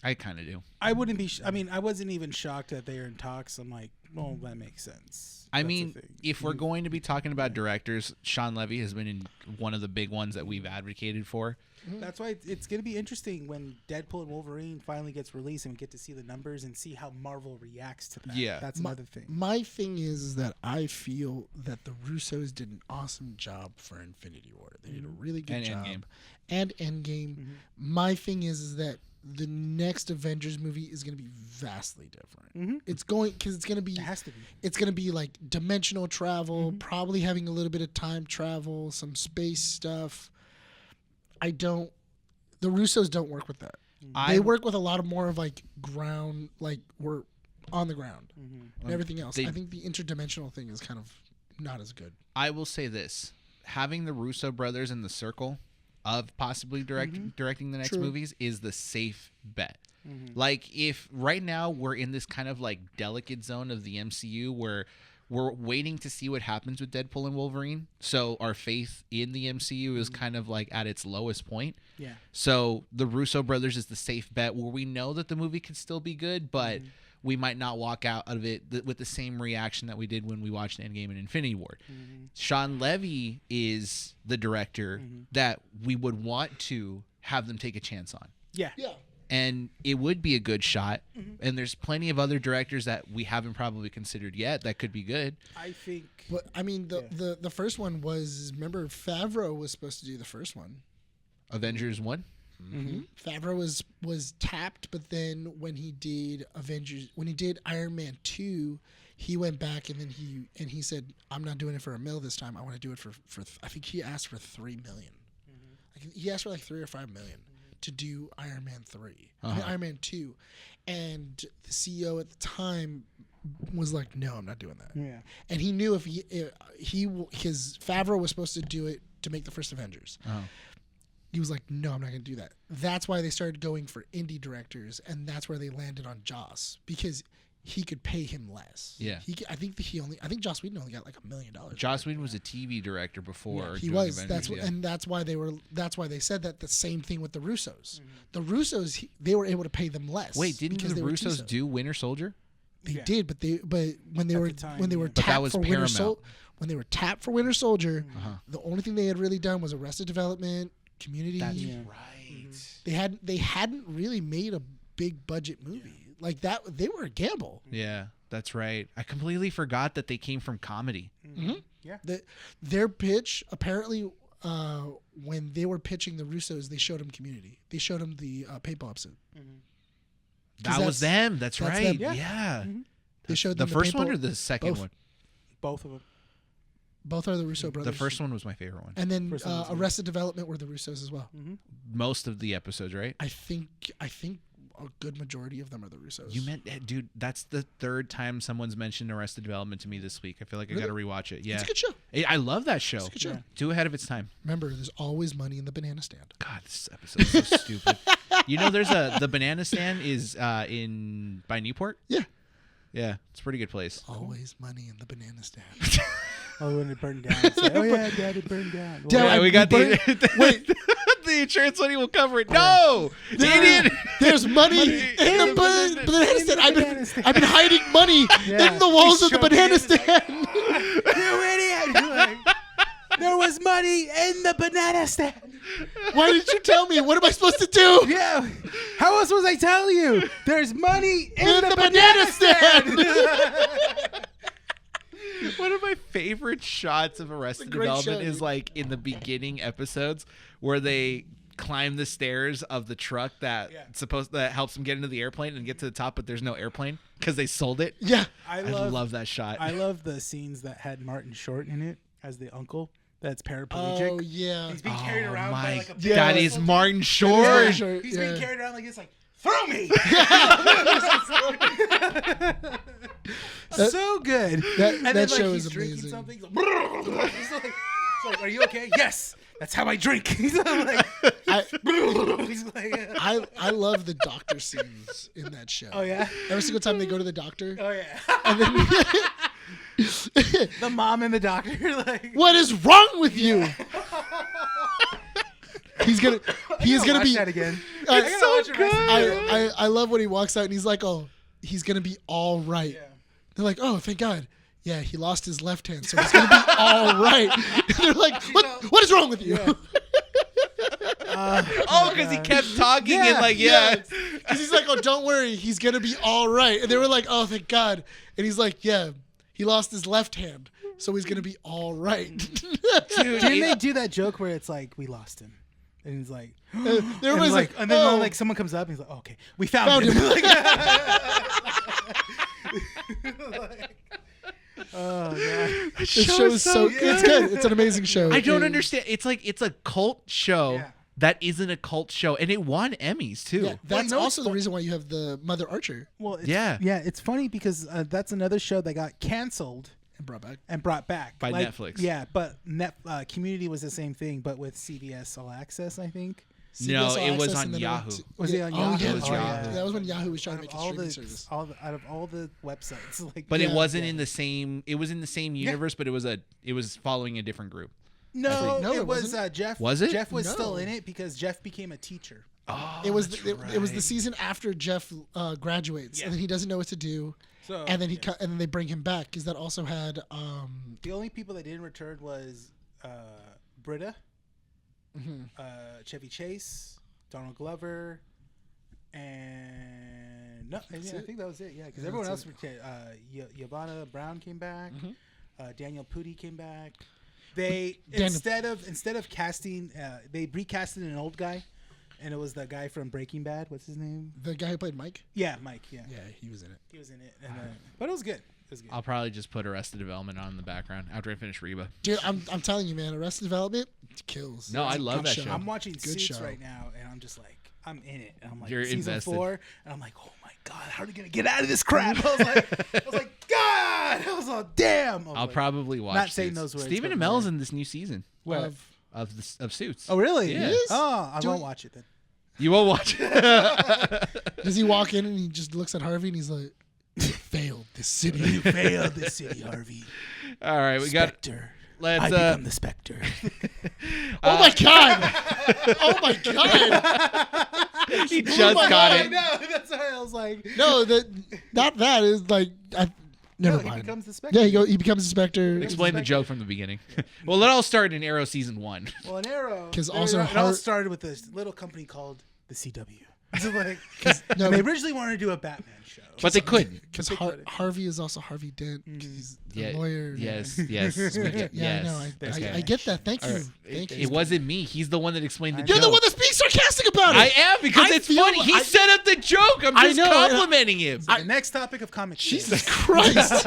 I kind of do. I wouldn't be. I mean, I wasn't even shocked that they were in talks. I'm like, well, that makes sense. I mean, if we're going to be talking about directors, Sean Levy has been in one of the big ones that we've advocated for. That's why it's going to be interesting when Deadpool and Wolverine finally gets released and we get to see the numbers and see how Marvel reacts to that. Yeah. That's another thing. My thing is that I feel that the Russos did an awesome job for Infinity War. They did a really good job. Endgame. And Endgame. My thing is that the next Avengers movie is going to be vastly different. It's going because it's going to be. It has to be. It's going to be like dimensional travel, probably having a little bit of time travel, some space stuff. The Russos don't work with that. They work with a lot of more of like ground, like we're on the ground and everything else. I think the interdimensional thing is kind of not as good. I will say this: having the Russo brothers in the circle of possibly directing the next movies is the safe bet. Like if right now we're in this kind of like delicate zone of the MCU where we're waiting to see what happens with Deadpool and Wolverine, so our faith in the MCU is kind of like at its lowest point. Yeah. So the Russo brothers is the safe bet where we know that the movie could still be good, but we might not walk out of it with the same reaction that we did when we watched Endgame and Infinity War. Sean Levy is the director that we would want to have them take a chance on. Yeah. And it would be a good shot. And there's plenty of other directors that we haven't probably considered yet that could be good. I think. But I mean, the first one was, remember, Favreau was supposed to do the first one. Avengers 1? Favreau was tapped, but then when he did Iron Man 2, he went back and then he said, I'm not doing it for $1 million this time. I want to do it for I think he asked for $3 million. Like, he asked for like $3 or $5 million to do Iron Man 3, Iron Man 2, and the CEO at the time was like, no, I'm not doing that. Yeah. And he knew if his Favreau was supposed to do it to make the first Avengers. He was like, no, I'm not going to do that. That's why they started going for indie directors, and that's where they landed on Joss, because he could pay him less. Yeah. I think Joss Whedon only got like $1 million. Joss Whedon was a TV director before. He doing was. Avengers, That's why they said that the same thing with the Russos. The Russos, they were able to pay them less. Wait, didn't the Russos do Winter Soldier? They did, but when they were But that tapped was for Paramount. when they were tapped for Winter Soldier, the only thing they had really done was Arrested Development, Community. That's right. They hadn't really made a big budget movie like that. They were a gamble. Yeah, that's right. I completely forgot that they came from comedy. Yeah. Their pitch apparently, when they were pitching the Russos, they showed him Community. They showed him the paintball episode. That was them. That's right. them. Yeah. They showed The them first one paintball- or the second Both. one? Both of them. Both are the Russo brothers. The first one was my favorite one. And then First one was good. Arrested Development were the Russos as well. Most of the episodes, right? I think a good majority of them are the Russos. You meant, dude, that's the third time someone's mentioned Arrested Development to me this week. I feel like I got to rewatch it. Yeah. It's a good show. I love that show. It's a good show. Yeah. Too ahead of its time. Remember, there's always money in the banana stand. God, this episode is so stupid. You know, the banana stand is by Newport. Yeah. Yeah, it's a pretty good place. Always money in the banana stand. Oh, when it burned down. It's like, oh yeah, Dad, it burned down. Dad, Yeah, we got wait. the insurance money will cover it. No, idiot. There's money in the banana stand. I've been hiding money Yeah. in the walls He's of the showing banana it. It's like, stand. You idiot! You're like, there was money in the banana stand. Why didn't you tell me? What am I supposed to do? Yeah. How else was I telling you? There's money in the banana stand. One of my favorite shots of Arrested great Development show, is dude. like in the beginning episodes where they climb the stairs of the truck that helps them get into the airplane and get to the top, but there's no airplane because they sold it. Yeah. I love that shot. I love the scenes that had Martin Short in it as the uncle that's paraplegic. Oh yeah. He's being carried around by my like a Yeah. God, is Martin Very Short. short, He's yeah. being carried around like this, like, throw me! So good. That Then, show he's is drinking amazing. something. He's like, are you okay? Yes. That's how I drink. He's like, he's like I love the doctor scenes in that show. oh yeah. Every single time they go to the doctor, Oh yeah. and then The mom and the doctor like what is wrong with you? He's gonna watch be. that again. I- gotta so watch the rest of it. I love when he walks out and he's like, oh, he's gonna be all right. Yeah. They're like, oh, thank God. Yeah, he lost his left hand, so he's gonna be all right. And they're like, what is wrong with you? Oh, because he kept talking and like, Because he's like, oh, don't worry, he's gonna be all right. And they were like, oh, thank God. And he's like, yeah, he lost his left hand, so he's gonna be all right. Dude, Didn't they do that joke where it's like we lost him, and he's like, There was like, and then oh, like someone comes up and he's like, oh, okay, we found him. Like, oh god, the show is so good. It's good. It's an amazing show. I don't And- understand. It's like it's a cult show Yeah. that isn't a cult show, and it won Emmys too. Yeah, that's you know also what's the reason why you have the Mother Archer well, it's, Yeah. It's funny because that's another show that got canceled and brought back. and brought back By Netflix. Yeah, but Community was the same thing, but with CBS All Access, I think. No, CBS All it was Access, on and then Yahoo. Was it on Oh Yahoo? yeah, It was that's right. Yahoo. That was when Yahoo was trying to Out make of a all streaming the service. out of all the websites, like But it Yeah. wasn't in the same. It was in the same universe, but it was following a different group. no, No, it it was wasn't. Jeff. Was it? Jeff was No. still in it because Jeff became a teacher. Oh, It was that's it was the right. season after Jeff graduates, Yeah. and then he doesn't know what to do, So and then and then they bring him back because that also had the only people that didn't return was Britta, Chevy Chase, Donald Glover, and no, I think that was it. Yeah, because everyone else returned. Yvonne Brown came back. Daniel Pudi came back. They instead of casting, they recasted an old guy, and it was the guy from Breaking Bad. What's his name? the guy who played Mike. Yeah, Mike. Yeah, Yeah, he was in it. he was in it. And, but it was good. It was good. I'll probably just put Arrested Development on in the background after I finish Reba. Dude, I'm telling you, man, Arrested Development kills. No, It's I a love good that show. I'm watching Good Suits show. right now, and I'm just like, I'm in it. And I'm like, You're season invested. 4, and I'm like, oh my god, how are they gonna get out of this crap? I was like, God, I was like, damn. I was I'll like, probably watch. not saying Suits. those words, Stephen but Amell's in this new season What? of Suits. Oh really? Yeah. Oh, I Do won't it. watch it then. You won't watch it. Does he walk in and he just looks at Harvey and he's like, "You failed this city." You failed this city, Harvey. All right, we got. Spectre. Let's. I become the Spectre. Oh my god! Oh my god! He just got it. No, that's why I was like, No, that is like never no, he mind. becomes the Spectre. Yeah, he becomes a Spectre. Explain the joke from the beginning. Well, it all started in Arrow season 1. Well, an Arrow. 'Cause also it all Hart- started with this little company called the CW. So like, No, they originally wanted to do a Batman show, But they couldn't. because They couldn't. Harvey is also Harvey Dent. 'Cause he's a lawyer. Yes. We get, Yeah, yes. I know. Okay. I get that. Thank you. All right. Thank It you. wasn't me. He's the one that explained the I joke. You're the one that's being sarcastic about it. I am because I it's feel funny. He I- set up the joke. I'm I just know, and I- complimenting him. The next topic of comic. Jesus Christ.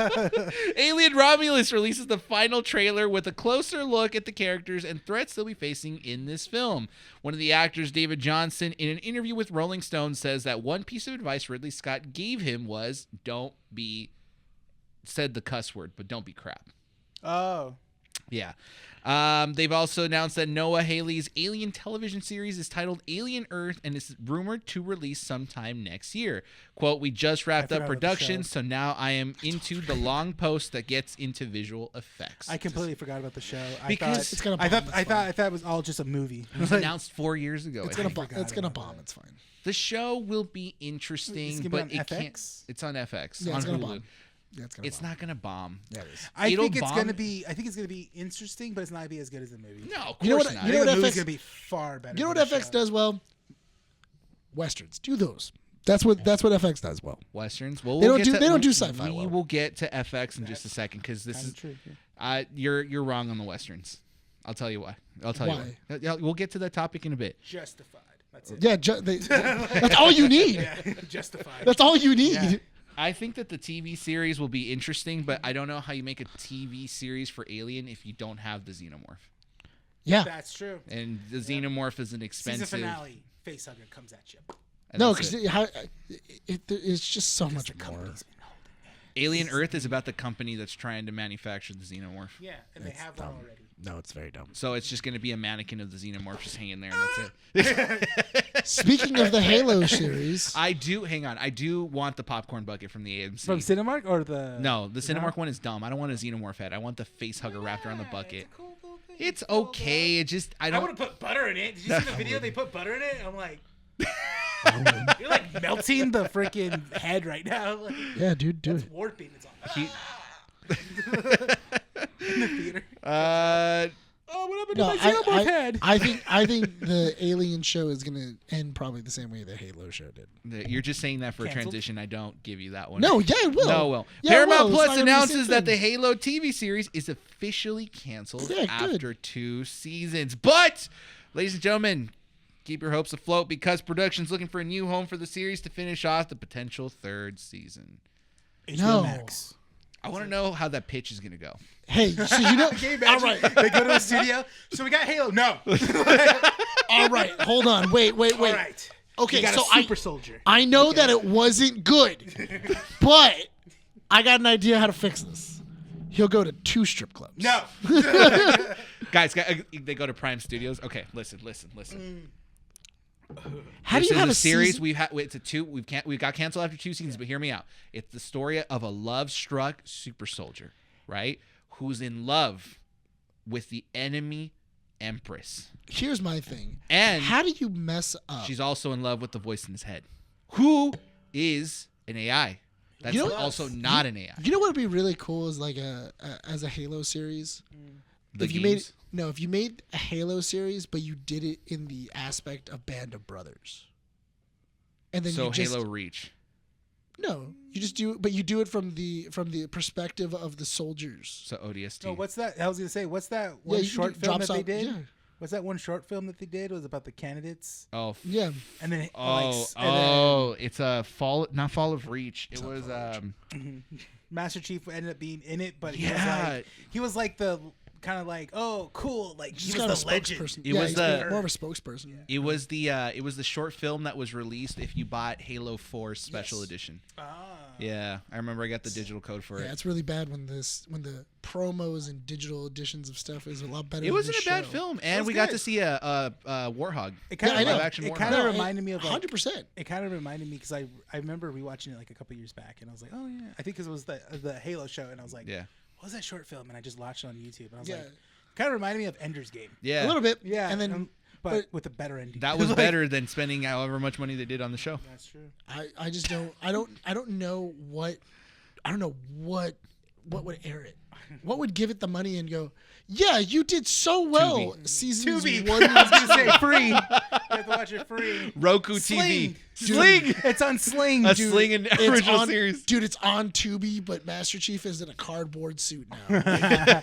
Alien Romulus releases the final trailer with a closer look at the characters and threats they'll be facing in this film. One of the actors, David Johnson, in an interview with Rolling Stone, says that one piece of advice Ridley Scott gave him was said the cuss word, but don't be crap. Oh. Yeah. They've also announced that Noah Hawley's Alien television series is titled Alien Earth and is rumored to release sometime next year. Quote, we just wrapped up forgot about the production, show. so now I am into the long post that gets into visual effects. I completely forgot about the show. Because I it's gonna thought, bomb, it's I thought it was all just a movie. it was announced 4 years ago. It's I gonna think. bomb. It's gonna bomb. It's fine. The show will be interesting, It's gonna be but on it can't. FX? It's on FX. Yeah, on it's gonna Hulu. bomb. Yeah, it's gonna It's bomb. not gonna bomb. Yeah, it is. I It'll think it's bomb. gonna be. I think it's gonna be interesting, but it's not gonna be as good as the movie. No, of course You know what- not. you know I think the movie's FX gonna be far better. You know what than the FX show. does well? Westerns. Do those. That's what FX does well. Westerns. Well, They we'll don't get do- to- they don't do sci-fi We well. will get to FX in just a second because this Kinda is true. Yeah. you're wrong on the westerns. I'll tell you why. I'll tell you why. Yeah, we'll get to that topic in a bit. Justified. That's it. Yeah, that's all you need. Yeah. Justified. That's all you need. Yeah. I think that the TV series will be interesting, but I don't know how you make a TV series for Alien if you don't have the xenomorph. Yeah. That's true. And the xenomorph is an expensive. Season finale. Facehugger comes at you. and No, that's because it. it's just so much The more. company's been holding it. Alien Earth is about the company that's trying to manufacture the xenomorph. Yeah, and they have one already. No, it's very dumb. So it's just going to be a mannequin of the xenomorph just hanging there, and that's it. Speaking of the Halo series, I do want the popcorn bucket from the AMC. From Cinemark or the? No, the Cinemark one is dumb. I don't want a xenomorph head. I want the face hugger wrapped around the bucket. It's a cool little thing. It's okay. It just I I don't. would have put butter in it. Did you see the video? They put butter in it. I'm like, you're like melting the freaking head right now. Like, yeah, dude, do it's it. warping. It's all He- in the theater. Oh, what happened No, to my xenomorph head? I think the Alien show is gonna end probably the same way the Halo show did. You're just saying that for a Canceled? transition. I don't give you that one. No, yeah, it will. No, well, Yeah, it will. Paramount It's Plus not gonna be the announces same that the thing. Halo TV series is officially canceled Yeah, good. after 2 seasons. But, ladies and gentlemen, keep your hopes afloat because production's looking for a new home for the series to finish off the potential 3rd season. No. Max. I want to know how that pitch is going to go. Hey, so you know, Can you all imagine? right, They go to the studio. So we got Halo. No. all right, hold on, wait. All right. Okay, You got so a super soldier. I know that it wasn't good, but I got an idea how to fix this. He'll go to 2 strip clubs. No. Guys, they go to Prime Studios. Okay, listen. How do This you is have a a series? season? We've had it's a 2. We got canceled after 2 seasons, but hear me out. It's the story of a love-struck super soldier, right? Who's in love with the enemy Empress, Here's my thing. and How do you mess up? she's also in love with the voice in his head, who is an AI. That's You know- also not an AI. You know what would be really cool is like as a Halo series. The if you games? made a Halo series, but you did it in the aspect of Band of Brothers, and then So you just Halo Reach. no, you just do it, but you do it from the perspective of the soldiers. So ODST. No, what's that? I was gonna say, what's that one you can short do film drops that they off- did? yeah. What's that one short film that they did? It was about the candidates, oh, Yeah, and then it's a not Fall of Reach. It was Master Chief ended up being in it, but Yeah. he was like the kind of like, oh, cool, like he just was got the a legend. spokesperson. It yeah, was he's the- more of a spokesperson. It was the short film that was released if you bought Halo 4 Special Yes. Edition. Ah. Yeah, I remember I got the digital code for Yeah, it. it's really bad when the promos and digital editions of stuff is a lot better. It than wasn't this a bad show. film, and was we got good. to see a warthog. It kind Yeah, I of know. live-action it warthog. kind of No, reminded me of like 100%. it kind of reminded me because I remember rewatching it like a couple years back, and I was like, oh yeah, I think because it was the Halo show, and I was like, Yeah, what was that short film? And I just watched it on YouTube, and I was Yeah. like, kind of reminded me of Ender's Game. yeah. A little bit. Yeah, and then but with a better ending. That was Like, better than spending however much money they did on the show. That's true. I just don't know what would air it. What would give it the money and go, yeah, you did so well. Tubi. Seasons Tubi. 1 I was gonna say free. You have to watch it free. Roku Sling. TV. Sling. It's on Sling. A dude. Sling and It's original on, series. dude, it's on Tubi, but Master Chief is in a cardboard suit now.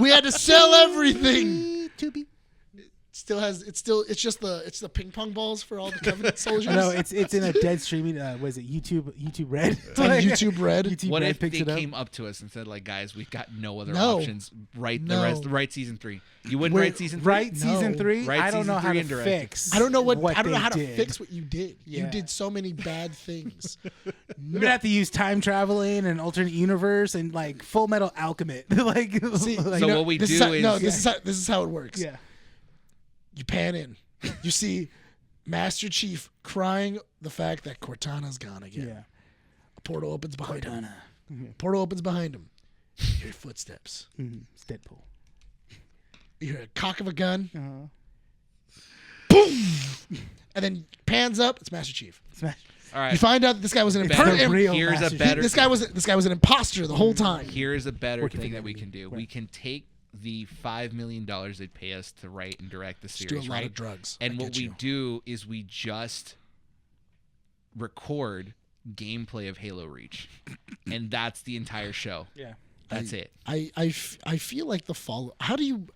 We had to sell everything. Tubi. It's just the ping pong balls for all the Covenant soldiers. No, it's in a dead streaming. Was it YouTube Red? It's on YouTube Red. YouTube What Red if picks they it up. came up to us and said, like, guys, we've got no other No. options. Write No. write season 3. You wouldn't write season 3? Right, No. season 3. Write I don't season know how 3 to and direct it. fix. I don't know they how to did. fix what you did. You Yeah. did so many bad things. We're gonna have to use time traveling and alternate universe and like Full Metal Alchemist. like, See, like So what we this do is how, is- no, this is how it works. yeah. You pan in. You see Master Chief crying the fact that Cortana's gone again. Yeah. A portal opens behind him. Cortana. Portal opens behind him. You hear footsteps. Mm-hmm. It's Deadpool. You hear a cock of a gun. Uh-huh. Boom! And then pans up. It's Master Chief. Smash. All right. You find out that this guy was an Better. the real Here's a Master Chief. better. This guy was an imposter the whole time. Here's a better Working thing for that we them. can do. Right. We can take the $5 million they'd pay us to write and direct the Just do a series, lot right? of drugs. And I what get we you. do is we just record gameplay of Halo Reach, and that's the entire show. Yeah. That's it. I feel like the follow. How do you?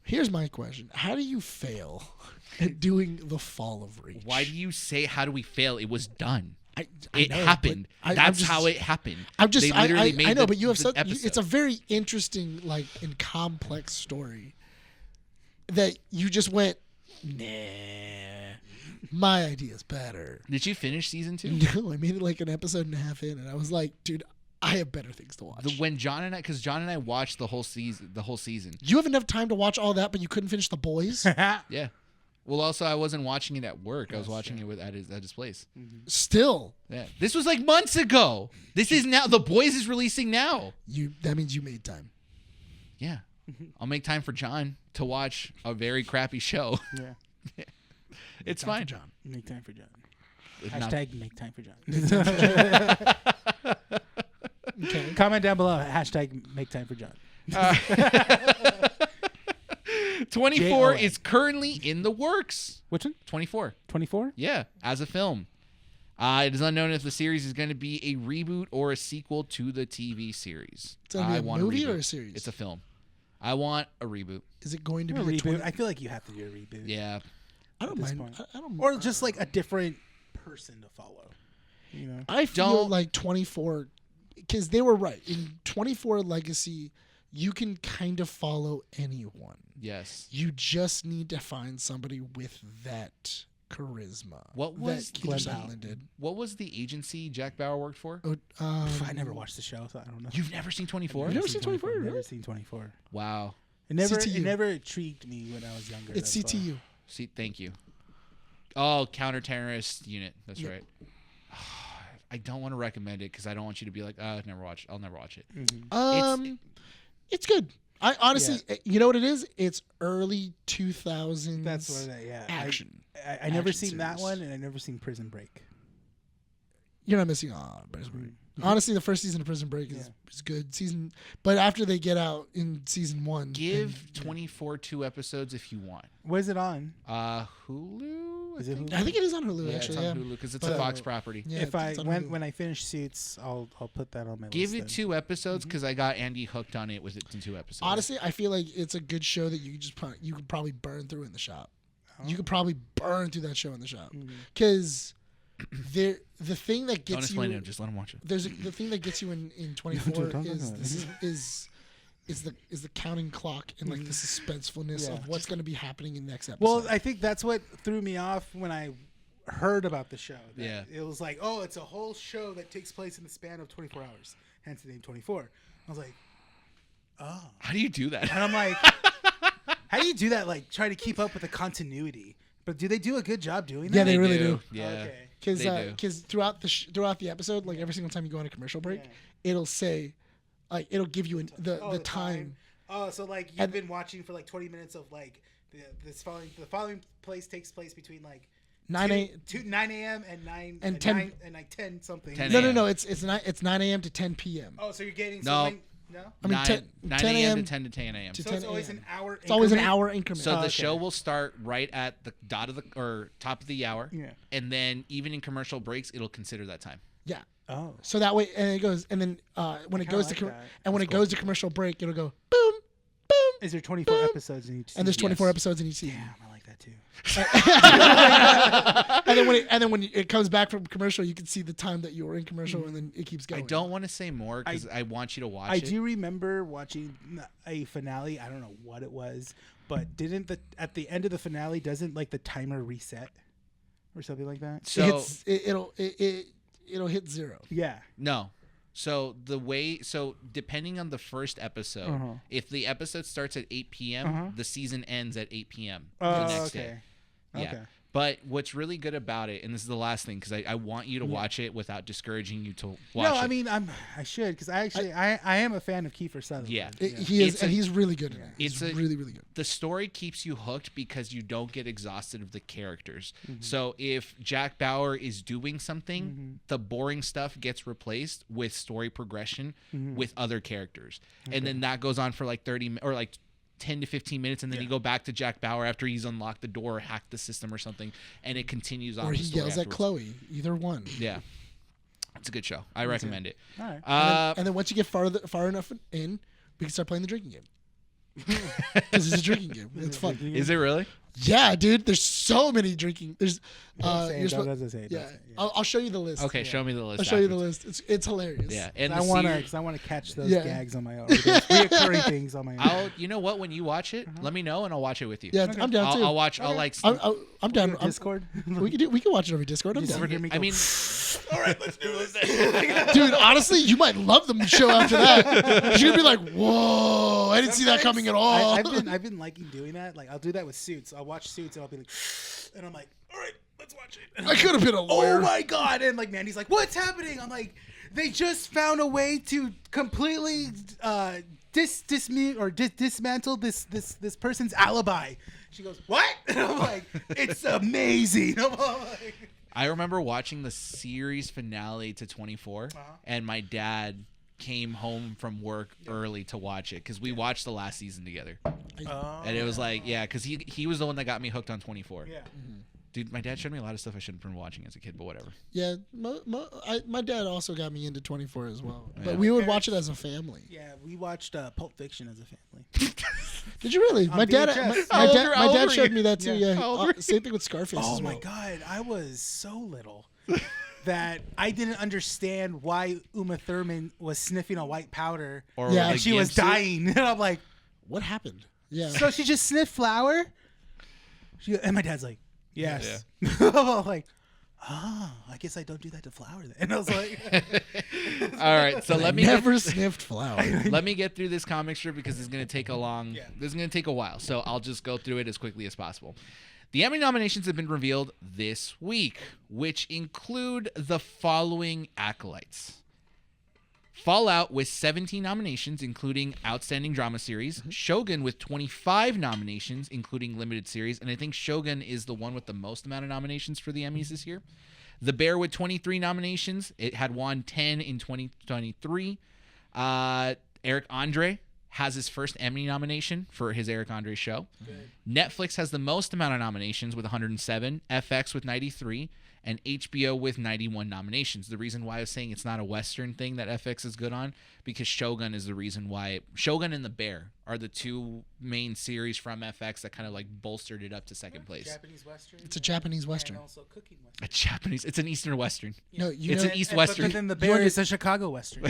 Here's my question: how do you fail at doing the Fall of Reach? Why do you say how do we fail? It was done. I It know, happened. but That's how it happened. I'm just. They I literally made know, the- but you have the such. episode. It's a very interesting, like, and complex story that you just went. Nah, my idea's better. Did you finish season 2? No, I made it like an episode and a half in, and I was like, dude, I have better things to watch. When John and I watched the whole season. You have enough time to watch all that, but you couldn't finish The Boys. Yeah. Well, also I wasn't watching it at work. I was watching it at his place. Still, Yeah. This was like months ago. This is now. The Boys is releasing now. that means you made time. Yeah. I'll make time for John to watch a very crappy show. Yeah. It's Time for fine. John. Make time for John. Not- Hashtag make time for John. Okay. Comment down below. Hashtag make time for John. 24 JON. is currently in the works. Which one? 24. 24? Yeah, as a film. It is unknown if the series is going to be a reboot or a sequel to the TV series. It's gonna be a want movie reboot. or a series? It's a film. I want a reboot. Is it going to A be a reboot. 20? I feel like you have to do a reboot. Yeah. I don't at this mind. point. I don't. Or just like a different person to follow. You know? I feel Don't- like 24, because they were right. In 24 Legacy, you can kind of follow anyone. Yes. You just need to find somebody with that charisma. What was that Keith Glenn Sutherland did? What was the agency Jack Bauer worked for? I never watched the show, so I don't know. You've never seen 24? You've never seen 24, Never really? seen 24. Wow. It never CTU. intrigued me when I was younger. It's that's why. CTU. See, thank you. Oh, counter-terrorist unit. That's Yeah. right. I don't want to recommend it because I don't want you to be like, I'll never watch it. It's good. I honestly, you know what it is? It's early 2000s. That's what action. I never Action seen that series. one, and I never seen Prison Break. You're not missing on Prison Break. Honestly, the first season of Prison Break is good. But after they get out in season 1, Give 24 2 episodes if you want. Where's it on? Hulu? Is it Hulu? I think it is on Hulu. Yeah, actually, it's yeah. on Hulu because it's But, a Fox property. Yeah, If it's on Hulu. when I finish Suits, I'll put that on my Give list. it 2 episodes because I got Andy hooked on it with it in 2 episodes. Honestly, I feel like it's a good show that you could probably burn through in the shop. You could probably burn through that show in the shop because the thing that Don't gets explain you it. Just let him watch it. the thing that gets you in 24 Don't is talk is the counting clock and like the suspensefulness Yeah. of what's going to be happening in the next episode. Well, I think that's what threw me off when I heard about the show. That Yeah. It was like, oh, it's a whole show that takes place in the span of 24 hours. Hence the name 24. I was like, oh. How do you do that? And I'm like, how do you do that? Like, try to keep up with the continuity. But do they do a good job doing that? Yeah, they really do. Yeah. Okay. They do. throughout the episode, like every single time you go on a commercial break, it'll say, like it'll give you the time. Oh, so like you've been watching for like 20 minutes of like the following place takes place between like 9 a.m. and 9 And and 10 9 and like 10 something. 10 No, it's 9 a.m. to 10 p.m. Oh, so you're getting No. No. I mean, 9 10 a.m. a.m. to 10 to 10 a.m. to So 10 it's always a.m. an hour. It's always an increment? hour increment. So the okay. show will start right at the dot of the or top of the hour, Yeah. and then even in commercial breaks, it'll consider that time. Yeah. Oh. So that way, and it goes, and then when it kinda goes like to that. and when That's it cool. goes to commercial break, it'll go boom, boom, Is there 24 episodes in each season? and there's 24 Yes. episodes in each season. Damn, I like that too. And then when it comes back from commercial, you can see the time that you were in commercial, and then it keeps I going. don't want to say more because I want you to watch I it. do remember watching a finale. I don't know what it was, but didn't at the end of the finale doesn't like the timer reset or something like that? So It'll hit 0. Yeah. no. So depending on the first episode, if the episode starts at 8 p.m., the season ends at 8 p.m. the next day. Yeah. Okay. But what's really good about it, and this is the last thing, because I want you to watch it without discouraging you to watch it. No, I mean I should because I am a fan of Kiefer Sutherland. Yeah. He is, and he's really good in it. He's really, really good. The story keeps you hooked because you don't get exhausted of the characters. So if Jack Bauer is doing something, the boring stuff gets replaced with story progression with other characters. And then that goes on for like 30 or like 10 to 15 minutes, and then you go back to Jack Bauer after he's unlocked the door or hacked the system or something, and it continues on. Or the he story yells at afterwards. Chloe. Either one. Yeah. It's a good show. I recommend it. All right. And then once you get far enough in, we can start playing the drinking game. Because it's a drinking game. It's fun. Is it really? Yeah, dude. There's so many drinking. There's. You're supposed- doesn't say it. yeah. Doesn't say it, I'll show you the list. Okay, show me the list. I'll show you the afterwards. list. It's hilarious. Yeah, and I the want series- to catch those Yeah. gags on my own. Those reoccurring things on my own. You know what? When you watch it, let me know and I'll watch it with you. Yeah, I'm down too. I'll watch. I'll like. I'm down. Your Discord. We can watch it over Discord. I'm Just down. hear me I go, mean, all right, let's do this. Dude, honestly, you might love the show after that. You're gonna be like, "Whoa, I didn't see that coming at all." I've been liking doing that. Like I'll do that with Suits. I'll watch Suits and I'll be like, and I'm like, all right, let's watch it. And I I'm could have been a like, lawyer. oh my god! And like Mandy's like, what's happening? I'm like, they just found a way to completely dismantle this person's alibi. She goes, what? And I'm like, it's amazing. I'm like, I remember watching the series finale to 24, and my dad came home from work early to watch it because we watched the last season together. And it was like, yeah, because he was the one that got me hooked on 24. yeah. Dude, my dad showed me a lot of stuff I shouldn't have been watching as a kid, but whatever. Yeah, my dad also got me into 24 as well. But Yeah. we would watch it as a family. Yeah, we watched Pulp Fiction as a family. Did you really? My dad, VHS. my How old dad were showed you? me that too. Yeah. Yeah, How old were you? same thing with Scarface. Oh as well. my god, I was so little that I didn't understand why Uma Thurman was sniffing a white powder Or Yeah. the and she gimp was suit. dying. And I'm like, What happened? Yeah. so she just sniffed flour? And my dad's like, yes. I'm like, I guess I don't do that to flour then. And I was like, All right, so let me Never sniffed flour. let me get through this comic strip because it's going to take this is going to take a while. So I'll just go through it as quickly as possible. The Emmy nominations have been revealed this week, which include the following acolytes. Fallout with 17 nominations, including Outstanding Drama Series. Shogun with 25 nominations, including Limited Series. And I think Shogun is the one with the most amount of nominations for the Emmys this year. The Bear with 23 nominations. It had won 10 in 2023. Eric Andre has his first Emmy nomination for his Eric Andre show. Good. Netflix has the most amount of nominations with 107, FX with 93, and HBO with 91 nominations. The reason why I was saying it's not a Western thing that FX is good on, because Shogun is the reason why. Shogun and The Bear are the two main series from FX that kind of like bolstered it up to second place. Japanese Western. It's a Japanese Western. And also cooking Western. A Japanese, it's an Eastern Western. No, you It's know, an East Western. But then the Bear is a Chicago Western.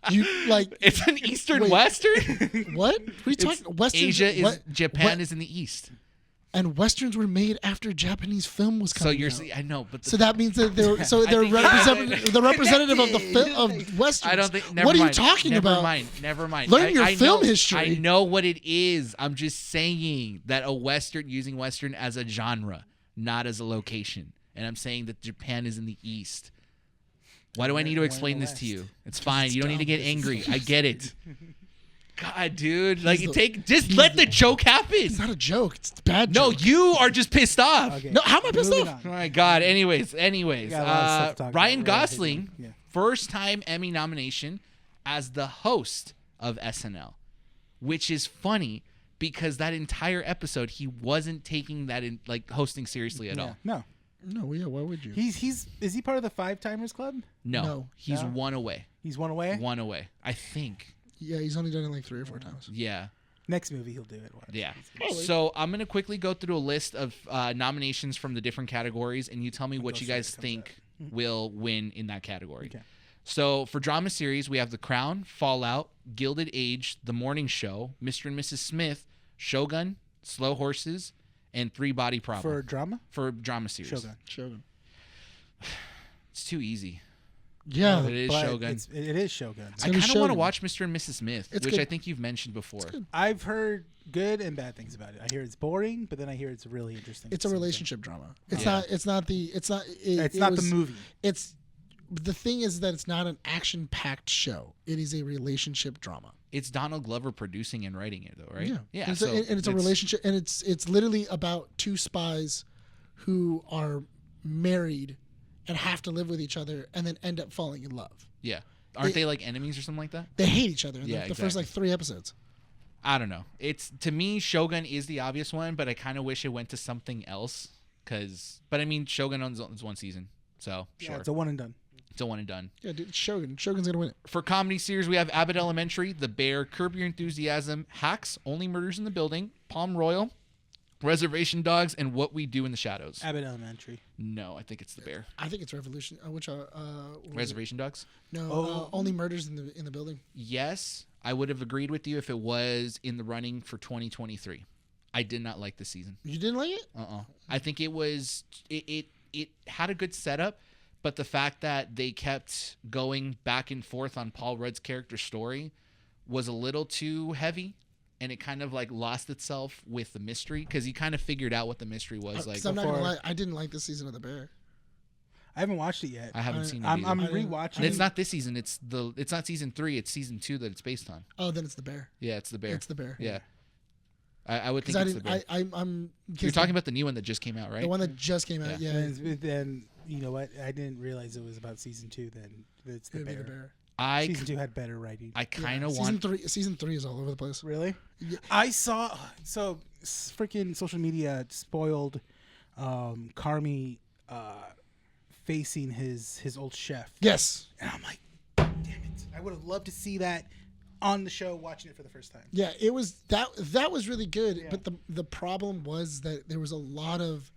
you like It's an Eastern Wait. Western? what? What are you talking? Westerns. Asia is what- Japan what- is in the East. and westerns were made after Japanese film was So coming you're out. I know, but So that means that they're think- the representative of the of westerns. I don't think. Never What are you mind. talking Never about? Mind. Never mind. Learn your I film know, history. I know what it is. I'm just saying that a western, using western as a genre, not as a location, and I'm saying that Japan is in the East. Why do I need to explain this to you? It's fine. You don't need to get angry. I get it. God, dude. Like, the- just let the joke happen. It's not a joke. It's a bad No, joke. you are just pissed off. Okay. No, how am I pissed Moving off? Oh my God. Anyways. got a lot of stuff to talk Ryan about. Gosling, Yeah. first time Emmy nomination as the host of SNL, which is funny because that entire episode he wasn't taking that in like hosting seriously at all. No. No, yeah, why would you? Is he part of the 5-timers club? No, he's No? one away. He's one away. One away, I think. Yeah, he's only done it like 3 or 4 times. Yeah. Next movie he'll do it. Watch. Yeah. Probably. So I'm gonna quickly go through a list of nominations from the different categories, and you tell me what go you see what guys comes think will win in that category. Okay. So for drama series, we have The Crown, Fallout, Gilded Age, The Morning Show, Mr. and Mrs. Smith, Shogun, Slow Horses, and Three Body Problem. For drama. For drama series. Shogun. It's too easy. Yeah. It is But Shogun. It is Shogun. I gonna be kind of want to Shogun. watch Mr. and Mrs. Smith, It's which good. I think you've mentioned before. I've heard good and bad things about it. I hear it's boring, but then I hear it's really interesting. It's a relationship drama. It's Yeah. not. It's not the. It's not. It's not the movie. It's the thing is that it's not an action-packed show. It is a relationship drama. It's Donald Glover producing and writing it, though, right? Yeah. Yeah. And it's, so and it's a relationship, and it's literally about 2 spies who are married and have to live with each other, and then end up falling in love. Yeah. Aren't they like enemies or something like that? They hate each other in Yeah, the first like 3 episodes. I don't know. It's to me, Shogun is the obvious one, but I kind of wish it went to something else. But I mean, Shogun is 1 season, so Yeah, sure, it's a one and done. it's a one and done. Yeah, dude, Shogun. Shogun's gonna win it. For comedy series, we have Abbott Elementary, The Bear, Curb Your Enthusiasm, Hacks, Only Murders in the Building, Palm Royal, Reservation Dogs, and What We Do in the Shadows. Abbott Elementary. No, I think it's The Bear. I think it's Revolution. Which what was it? Reservation Dogs. No, only murders in the building. Yes, I would have agreed with you if it was in the running for 2023. I did not like this season. You didn't like it? I think it was it had a good setup, but the fact that they kept going back and forth on Paul Rudd's character story was a little too heavy, and it kind of like lost itself with the mystery because he kind of figured out what the mystery was. Like, 'Cause I'm not gonna lie, I didn't like this season of The Bear. I haven't watched it yet. I haven't seen it. I'm either. rewatching. And it's not this season. It's not season 3. It's season 2 that it's based on. Oh, then it's The Bear. Yeah, it's The Bear. It's The Bear. Yeah, I would think Because it's The Bear. I'm. You're talking about the new one that just came out, right? the one that just came out. Yeah. Yeah. Then you know what? I didn't realize it was about season 2. Then it's the It'd be bear. The Bear. Season 2 had better writing. I kind of Yeah, want. Season three is all over the place. Really? Yeah. I saw freaking social media spoiled Carmi facing his old chef. Yes. And I'm like, damn it. I would have loved to see that on the show watching it for the first time. Yeah, it was that was really good, Yeah. but the problem was that there was a lot of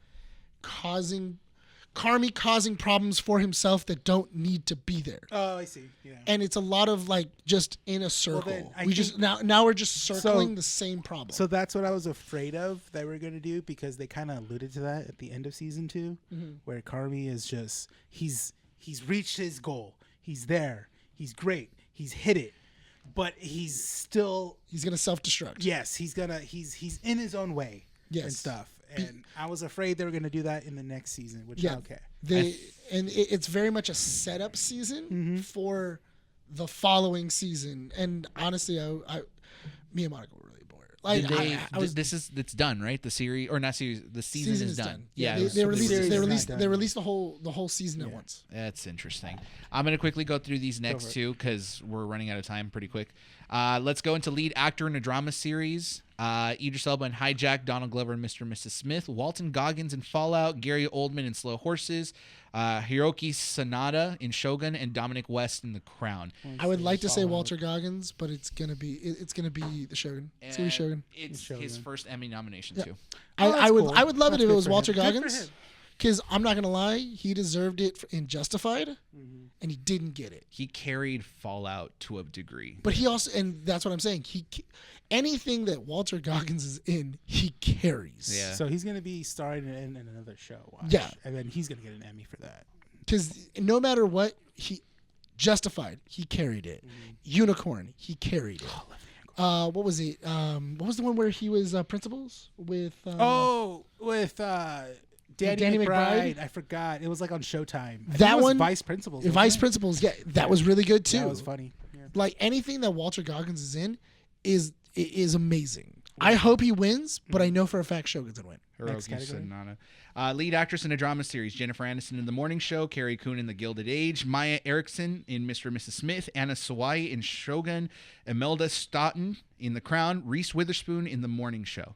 Carmi causing problems for himself that don't need to be there. Oh, I see. Yeah. And it's a lot of like just in a circle. then I we just think- now we're just circling the same problem. So that's what I was afraid of that we're going to do, because they kind of alluded to that at the end of season 2, where Carmi is just he's reached his goal. He's there. He's great. He's hit it. But he's still he's gonna self-destruct. he's he's in his own way and Yes. stuff. And I was afraid they were going to do that in the next season, which Yeah. okay. It's very much a setup season for the following season. And honestly, I me and Monica were really bored. Like Did they, I was it's done, right? The series or not series? The season is done. Yeah, it was- they released series is they not done. released the whole season at once. That's interesting. I'm going to quickly go through these next 2 because we're running out of time pretty quick. Let's go into lead actor in a drama series. Idris Elba in Hijack, Donald Glover in Mr. and Mrs. Smith, Walton Goggins in Fallout, Gary Oldman in Slow Horses, Hiroki Sanada in Shogun, and Dominic West in The Crown. I would like to say Walter Goggins, but it's gonna be the Shogun. It's gonna be Shogun. It's Shogun. his first Emmy nomination too. Oh, that's I would cool. I would love That's it if it good was for Walter him. Good for Goggins, him. because I'm not gonna lie, he deserved it in Justified, and he didn't get it. He carried Fallout to a degree. But he also, and that's what I'm saying. Anything that Walter Goggins is in, he carries. Yeah. So he's going to be starring in another show. Watch. Yeah. And then he's going to get an Emmy for that. Because no matter what, Justified, he carried it. Unicorn, he carried it. What was it? What was the one where he was principals with? With Danny McBride. I forgot. It was like on Showtime. I think That it was one? Vice Principals. Vice Principals. Yeah, that was really good too. That was funny. Yeah. Like anything that Walter Goggins is in, is amazing. I hope he wins, but I know for a fact Shogun's gonna win. Next Hiroki category. Sanada. Lead actress in a drama series: Jennifer Aniston in The Morning Show, Carrie Coon in The Gilded Age, Maya Erickson in Mr. and Mrs. Smith, Anna Sawai in Shogun, Imelda Staunton in The Crown, Reese Witherspoon in The Morning Show.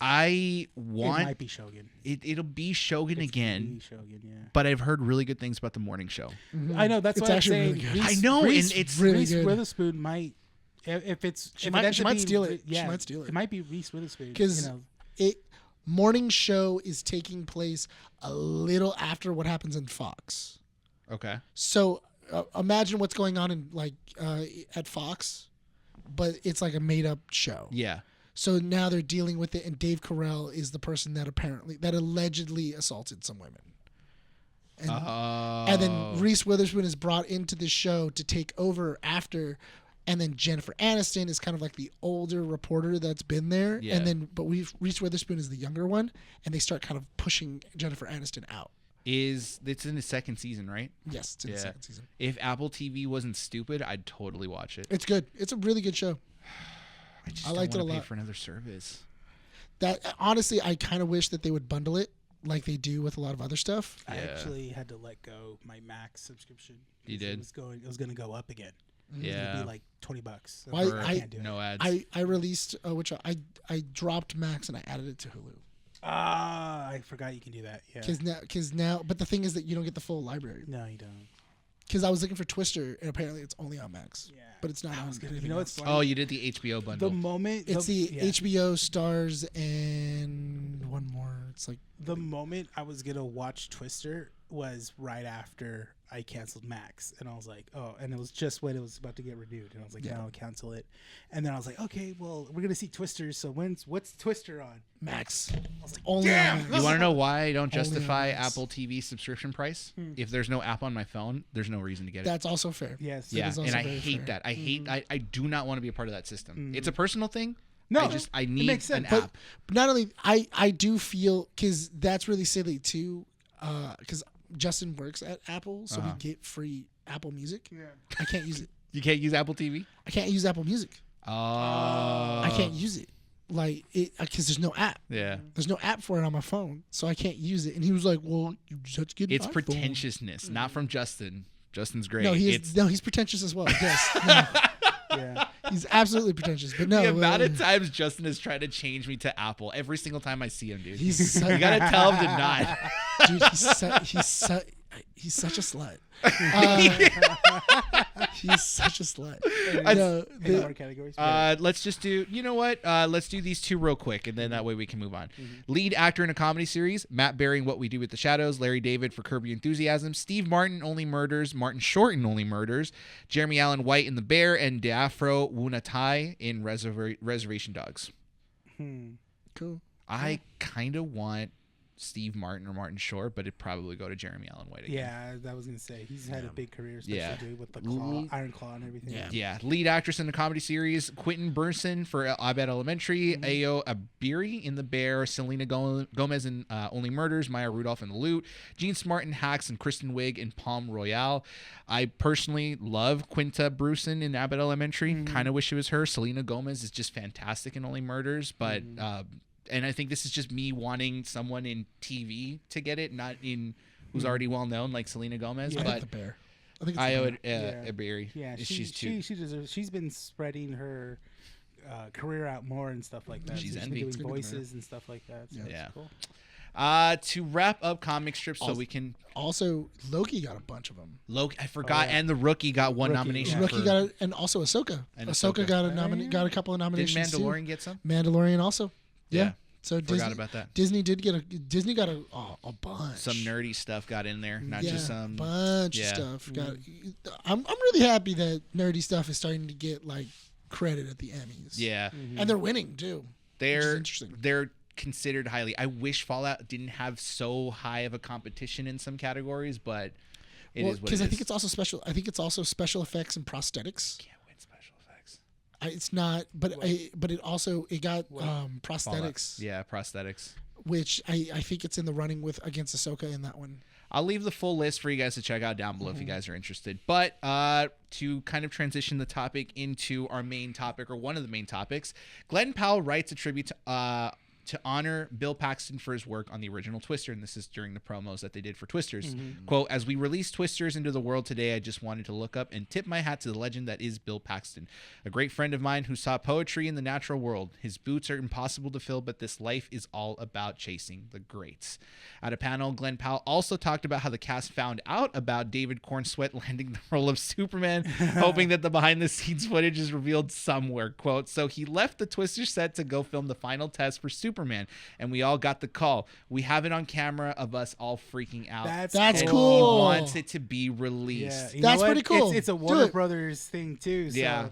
I want It might be Shogun. it'll be Shogun again, Shogun, yeah. but I've heard really good things about The Morning Show. I know that's It's what I'm actually saying. really good. I know, Reese, and it's really Reese good. Witherspoon might, if it's She if might- it ends she up might being- steal it. She Yeah, might steal it. It might be Reese Witherspoon Because it morning show is taking place a little after what happens in Fox. Okay. So imagine what's going on in at Fox, but it's like a made up show. Yeah. So now they're dealing with it, and Dave Carell is the person that allegedly assaulted some women. And then Reese Witherspoon is brought into the show to take over after, and then Jennifer Aniston is kind of like the older reporter that's been there, Yeah. and then Reese Witherspoon is the younger one, and they start kind of pushing Jennifer Aniston out. It's in the second season, right? Yes, it's in the second season. If Apple TV wasn't stupid, I'd totally watch it. It's good. It's a really good show. I just I don't liked it want a to pay lot. for another service. That honestly, I kind of wish that they would bundle it like they do with a lot of other stuff. I Yeah. actually had to let go my Max subscription. You because did? It was going to go up again. Yeah. It'd be like $20. Why- For I can't do it. no ads. I released I dropped Max and I added it to Hulu I forgot you can do that. Yeah. because now but the thing is that you don't get the full library No, you don't. because I was looking for Twister and apparently it's only on Max. Yeah. But it's not I on was gonna, anything you know, else. it's Oh, you did the HBO the bundle. moment It's the yeah. HBO Stars and one more. It's like The moment I was gonna watch Twister was right after I canceled Max, and I was like, oh, and it was just when it was about to get renewed, and I was like, Yeah. no, I'll cancel it. And then I was like, okay, well, we're gonna see Twister, so what's Twister on? Max. I was like, Only damn. on Max. You want to know why I don't Only on justify Max. Apple TV subscription price? If there's no app on my phone, there's no reason to get it. That's also fair. Yes. Yeah, is and also I very hate fair. that. I do not want to be a part of that system. It's a personal thing. No, I need makes an sense. app. But not only I do feel because that's really silly too, because Justin works at Apple, so we get free Apple Music. Yeah. I can't use it. You can't use Apple TV? I can't use Apple Music. Oh. I can't use it like it because there's no app. Yeah. There's no app for it on my phone, so I can't use it. And he was like, "Well, you just have to get an It's iPhone." pretentiousness, not from Justin. Justin's great. No, It's he's pretentious as well. Yes, no, Yeah. he's absolutely pretentious. But no, the amount of times Justin has tried to change me to Apple. Every single time I see him, dude. he's so, You gotta tell him to not. dude. He's such a slut. He's such a slut. No, Any more categories? Let's just do. You know what? Let's do these two real quick, and then that way we can move on. Lead actor in a comedy series: Matt Berry in What We Do with the Shadows, Larry David for Curb Your Enthusiasm, Steve Martin Only Murders, Martin Short in Only Murders, Jeremy Allen White in The Bear, and D'Afro Wunatai in Reservation Dogs. cool. I kind of want Steve Martin or Martin Short, but it'd probably go to Jeremy Allen White again. Yeah, I was gonna say he's had a big career, especially Yeah. dude, with the L- Iron Claw and everything. Yeah. Yeah, lead actress in the comedy series: Quentin Burson for Abed Elementary, Ayo Abiri in The Bear, Selena Gomez in Only Murders, Maya Rudolph in The Loot, Gene Smart in Hacks, and Kristen Wiig in Palm Royale. I personally love Quinta Brewson in Abed Elementary. Kind of wish it was her. Selena Gomez is just fantastic in Only Murders, but and I think this is just me wanting someone in TV to get it, not in who's already well known like Selena Gomez. Yeah. I But think the bear. I think it's Ayo the bear. Abiri, Yeah, she's too. she deserves. She's been spreading her career out more and stuff like that. She's She's been envy. doing It's good to know. voices and stuff like that. So Yeah. it's cool. To wrap up comic strips, so Also- we can Also, Loki got a bunch of them. Loki. I forgot, yeah. and the Rookie got one Rookie, nomination. yeah. Rookie for, got a, and also Ahsoka. And Ahsoka Ahsoka. got yeah. got a couple of Did nominations. Mandalorian get some? Too. Mandalorian also. Yeah. So Forgot Disney, about that. Disney got a bunch. Some nerdy stuff got in there, not yeah, just some. bunch yeah. of stuff. I'm really happy that nerdy stuff is starting to get like credit at the Emmys. Yeah, And they're winning too. they're interesting. they're considered highly. I wish Fallout didn't have so high of a competition in some categories, but it is what it because is. I think it's also special. I think it's also special effects and prosthetics. Can't win special effects. It's not, but it got Fallout. prosthetics, Yeah, prosthetics. which I think it's in the running with against Ahsoka in that one. I'll leave the full list for you guys to check out down below if you guys are interested. But to kind of transition the topic into our main topic, or one of the main topics, Glenn Powell writes a tribute to honor Bill Paxton for his work on the original Twister, and this is during the promos that they did for Twisters. Quote, as we release Twisters into the world today, I just wanted to look up and tip my hat to the legend that is Bill Paxton, a great friend of mine who saw poetry in the natural world. His boots are impossible to fill, but this life is all about chasing the greats. At a panel, Glenn Powell also talked about how the cast found out about David Cornsweet landing the role of Superman, hoping that the behind-the-scenes footage is revealed somewhere. Quote, so he left the Twister set to go film the final test for Superman, and we all got the call. We have it on camera of us all freaking out. That's and cool. He wants it to be released. Yeah, That's pretty cool. It's a Warner Brothers thing too. So. Yeah.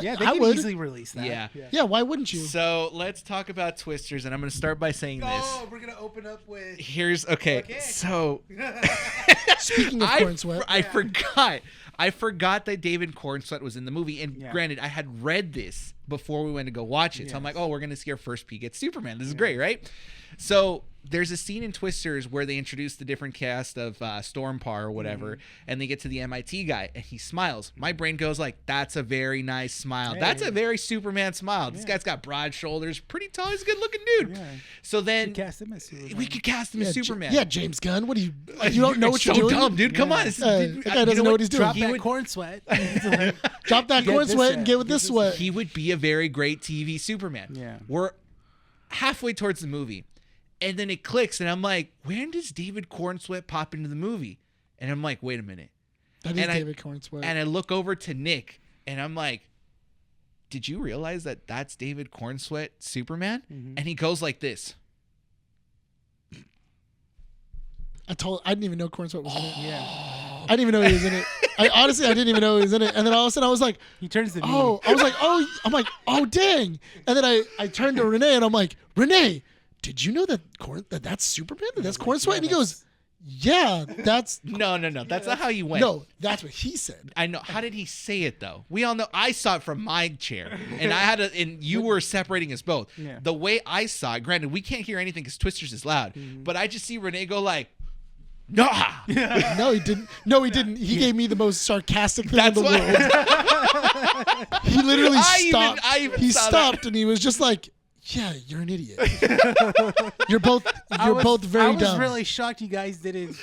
Yeah, they I could would. easily release that. Yeah, why wouldn't you? So let's talk about Twisters, and I'm going to start by saying this. Oh, we're gonna open up with. Here's okay. So Speaking of Cornsweet, I forgot that David Cornsweet was in the movie. And Yeah. granted, I had read this before we went to go watch it. So I'm like, oh, we're going to see our first peek at Superman. This is great, right? So there's a scene in Twisters where they introduce the different cast of Stormpar or whatever, and they get to the MIT guy, and he smiles. My brain goes like, that's a very nice smile. Hey. That's a very Superman smile. This guy's got broad shoulders, pretty tall. He's a good-looking dude. Yeah. So then Cast him as Superman. we could cast him as Superman. Yeah, James Gunn. What do you? You don't know what so you're doing. dumb, dude. Come on. This is- That guy doesn't know what he's doing. Drop He that would- corn sweat. Drop that Get corn this sweat set. and get with Get this this sweat. He would be a very great TV Superman. Yeah. We're halfway towards the movie, and then it clicks, and I'm like, when does David Cornsweet pop into the movie? And I'm like, wait a minute. That is and David Cornsweet. And I look over to Nick, and I'm like, did you realize that that's David Cornsweet Superman? And he goes like this. I didn't even know Cornsweet was in it. Yeah. I didn't even know he was in it. Honestly, I didn't even know he was in it. And then all of a sudden, I was like, He turns the oh, I was like, oh, dang. And then I turned to Rene and I'm like, Rene, did you know that that's Superman? That's Cornsweet? And he goes, yeah, that's No. That's not how you went. no, that's what he said. I know. How did he say it though? We all know. I saw it from my chair, and and you were separating us both. Yeah. The way I saw it, granted, we can't hear anything because Twisters is loud, but I just see Rene go like, nah. No, he didn't. No, he didn't. He gave me the most sarcastic thing That's in the what. world. He literally stopped. I even He saw stopped and he was just like, yeah, you're an idiot. You're both very I was dumb. really shocked you guys didn't.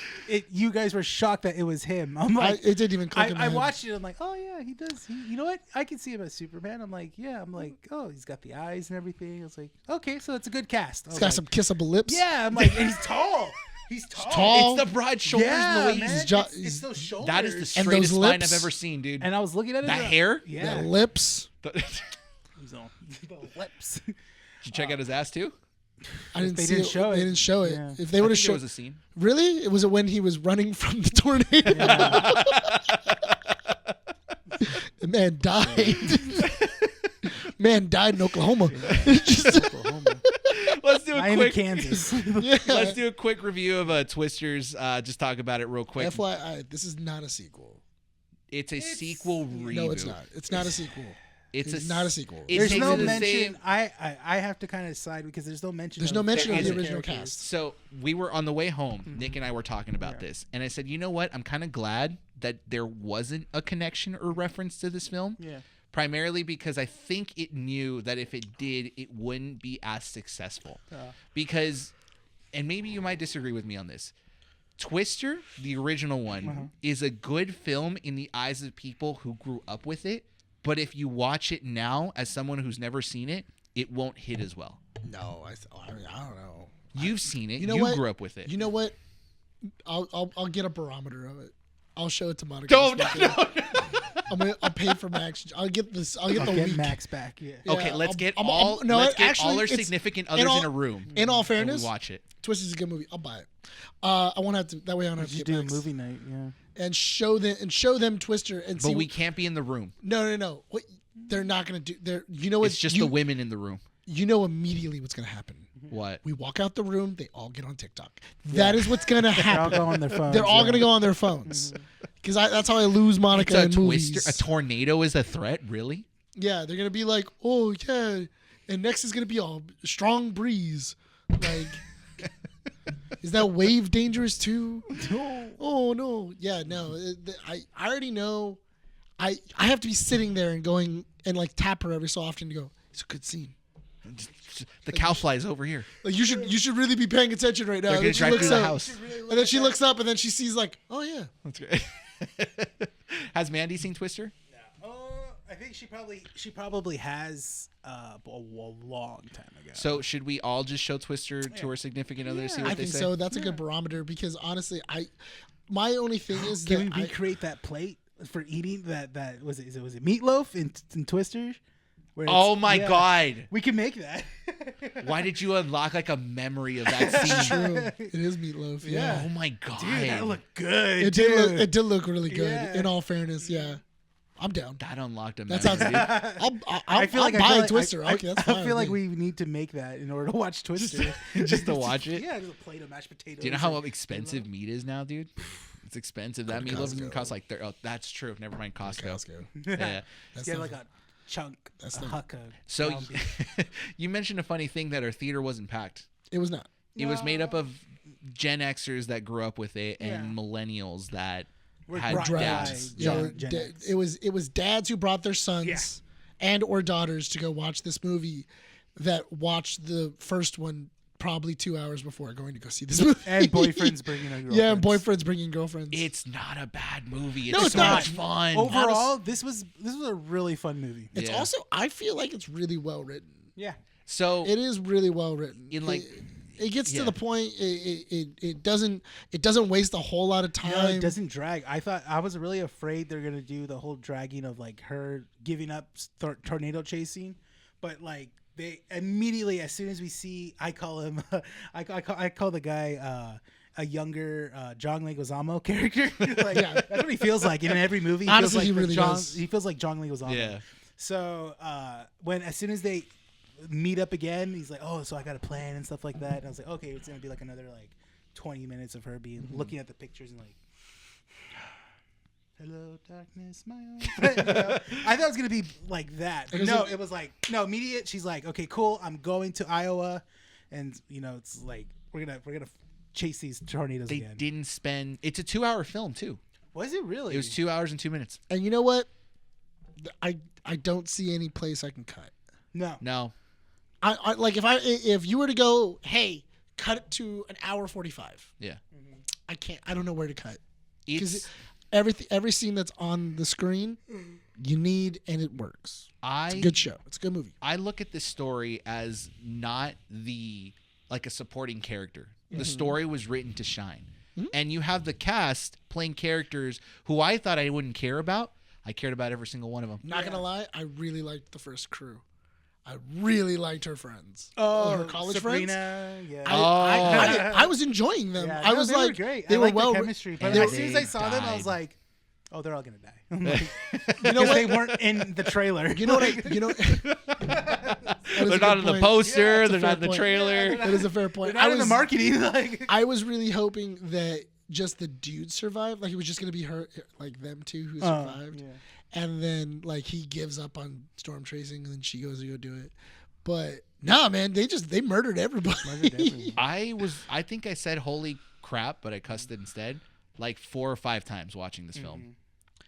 You guys were shocked that it was him. I'm like, It didn't even click in my I head. watched it. I'm like, oh yeah, he does. You know what? I can see him as Superman. I'm like, yeah. I'm like, oh, he's got the eyes and everything. I was like, okay, so it's a good cast. I He's was got like, some kissable lips. Yeah, I'm like, and he's tall. He's tall. tall. It's the broad shoulders and the Yeah, way man. he's. It's those shoulders. That is the And straightest those line I've lips. ever seen, dude. And I was looking at it. That hair? Yeah. The lips. Did The lips. you check out his ass too? I didn't They see didn't it. show They it. didn't show it. Yeah. If they I would have think there shown, was a scene. really, it was it when he was running from the tornado. The man died. Man died in Oklahoma. Just- Oklahoma. Let's do a Miami, quick. Kansas. yeah. Let's do a quick review of Twisters. Just talk about it real quick. FYI, this is not a sequel. It's a sequel reboot. No, it's not. It's not a sequel. It's not a sequel. It There's takes no the mention. same- I have to kind of side because there's no mention. There's no mention of the original characters. cast. So we were on the way home. Nick and I were talking about this, and I said, you know what? I'm kind of glad that there wasn't a connection or reference to this film. Yeah. Primarily because I think it knew that if it did, it wouldn't be as successful. Because, and maybe you might disagree with me on this, Twister, the original one, is a good film in the eyes of people who grew up with it. But if you watch it now as someone who's never seen it, it won't hit as well. No, I don't know. You've seen it. You know you what? grew up with it. You know what? I'll get a barometer of it. I'll show it to Monica. Don't, this no, weekend. I'll pay for Max. I'll get this. I'll get I'll the get week. Max back. Yeah. Yeah, Okay, let's get I'm- all no, let's get actually, all our it's- significant in others all- in a room. In all and fairness, we watch it. Twist is a good movie. I'll buy it. I won't have to. That way I don't have to Just get do a Max. movie night. Yeah. And show them Twister and see. But we can't be in the room. No. What they're not gonna do? You know what? It's just the women in the room. You know immediately what's gonna happen. What? We walk out the room. They all get on TikTok. That is what's gonna They're all happen. going on their phones. They're all yeah. gonna go on their phones. Because that's how I lose Monica It's a in twister. movies. A tornado is a threat, really? Yeah, they're gonna be like, oh yeah, and next is gonna be a strong breeze. Like, Is that wave dangerous too? Oh no. Yeah, no. I already know. I have to be sitting there and going and like tap her every so often to go, it's a good scene. The cow flies over here. Like you should really be paying attention right now. They're gonna drive through the house. And then she looks up and then she sees like, oh yeah. That's great. Has Mandy seen Twister? I think she probably has a long time ago. So should we all just show Twister to our significant other to see what I they think say? so. That's a good barometer because honestly, my only thing is Can we recreate that plate for eating that was it meatloaf in Twister? Oh my God. We can make that. Why did you unlock like a memory of that scene? True. It is meatloaf. Yeah. Oh my God. Dude, that looked good. It did look really good. Yeah. In all fairness, yeah. I'm down. That unlocked a That memory. sounds. I'll buy Twister. Okay, that's fine. I feel like we need to make that in order to watch Twister. Just to watch it? Yeah, just a plate of mashed potatoes. Do you know how expensive meat is now, dude? It's expensive. That meatloaf is gonna cost like that's true. Never mind Costco. Yeah. Get like a chunk. That's a the- huck of So ground beef. you mentioned a funny thing that our theater wasn't packed. It was not. It was made up of Gen Xers that grew up with it and Yeah. millennials that We're had brought dads. by Yeah, Gen X. it was dads who brought their sons Yeah. and or daughters to go watch this movie that watched the first one probably 2 hours before going to go see this movie. And boyfriends bringing a girlfriend. Yeah, and boyfriends bringing girlfriends. It's not a bad movie. No, It's it's so not. much fun. Overall, this was a really fun movie. It's Yeah. also, I feel like it's really well written. Yeah. So It is really well written. In, like- it gets yeah. to the point. It doesn't waste a whole lot of time. No, it doesn't drag. I was really afraid they're gonna do the whole dragging of like her giving up tornado chasing, but like they immediately as soon as we see, I call him, I call the guy a younger John Leguizamo character. Like that's what he feels like in every movie. Honestly, he feels like really John, does. He feels like John Leguizamo. Yeah. So as soon as they meet up again, he's like, oh, so I got a plan and stuff like that. And I was like, okay, it's gonna be like another like 20 minutes of her being looking at the pictures and like, hello darkness, my old friend. You know? I thought it was gonna be like that, but no, it was like no immediate. She's like, okay, cool, I'm going to Iowa, and it's like we're gonna chase these tornadoes they again. didn't spend. It's a 2-hour film too. Was it really? It was 2 hours and 2 minutes. And you know what? I don't see any place I can cut. No. I like if you were to go, hey, cut it to an hour 45. Yeah. I can't. I don't know where to cut. It's Every scene that's on the screen, you need, and it works. It's a good show. It's a good movie. I look at this story as not like a supporting character. The story was written to shine. And you have the cast playing characters who I thought I wouldn't care about. I cared about every single one of them. Not gonna lie, I really liked the first crew. I really liked her friends. Oh, her college Sabrina, friends. Yeah. I was enjoying them. Yeah, I was they like, were great. They I were liked well. the chemistry. But and as soon as I they saw them, I died. was like, oh, they're all gonna die. I'm like, You know because what? they weren't in the trailer. You know what? They're not in the poster. Yeah, that's a they're not fair in the point. trailer. That is a fair They're point. not in the marketing. Like, I was really hoping that just the dude survived. Like it was just gonna be her, like them two who survived, and then like he gives up on storm tracing, and then she goes to go do it. But nah, man, they murdered everybody. I think I said holy crap, but I cussed it instead like 4 or 5 times watching this film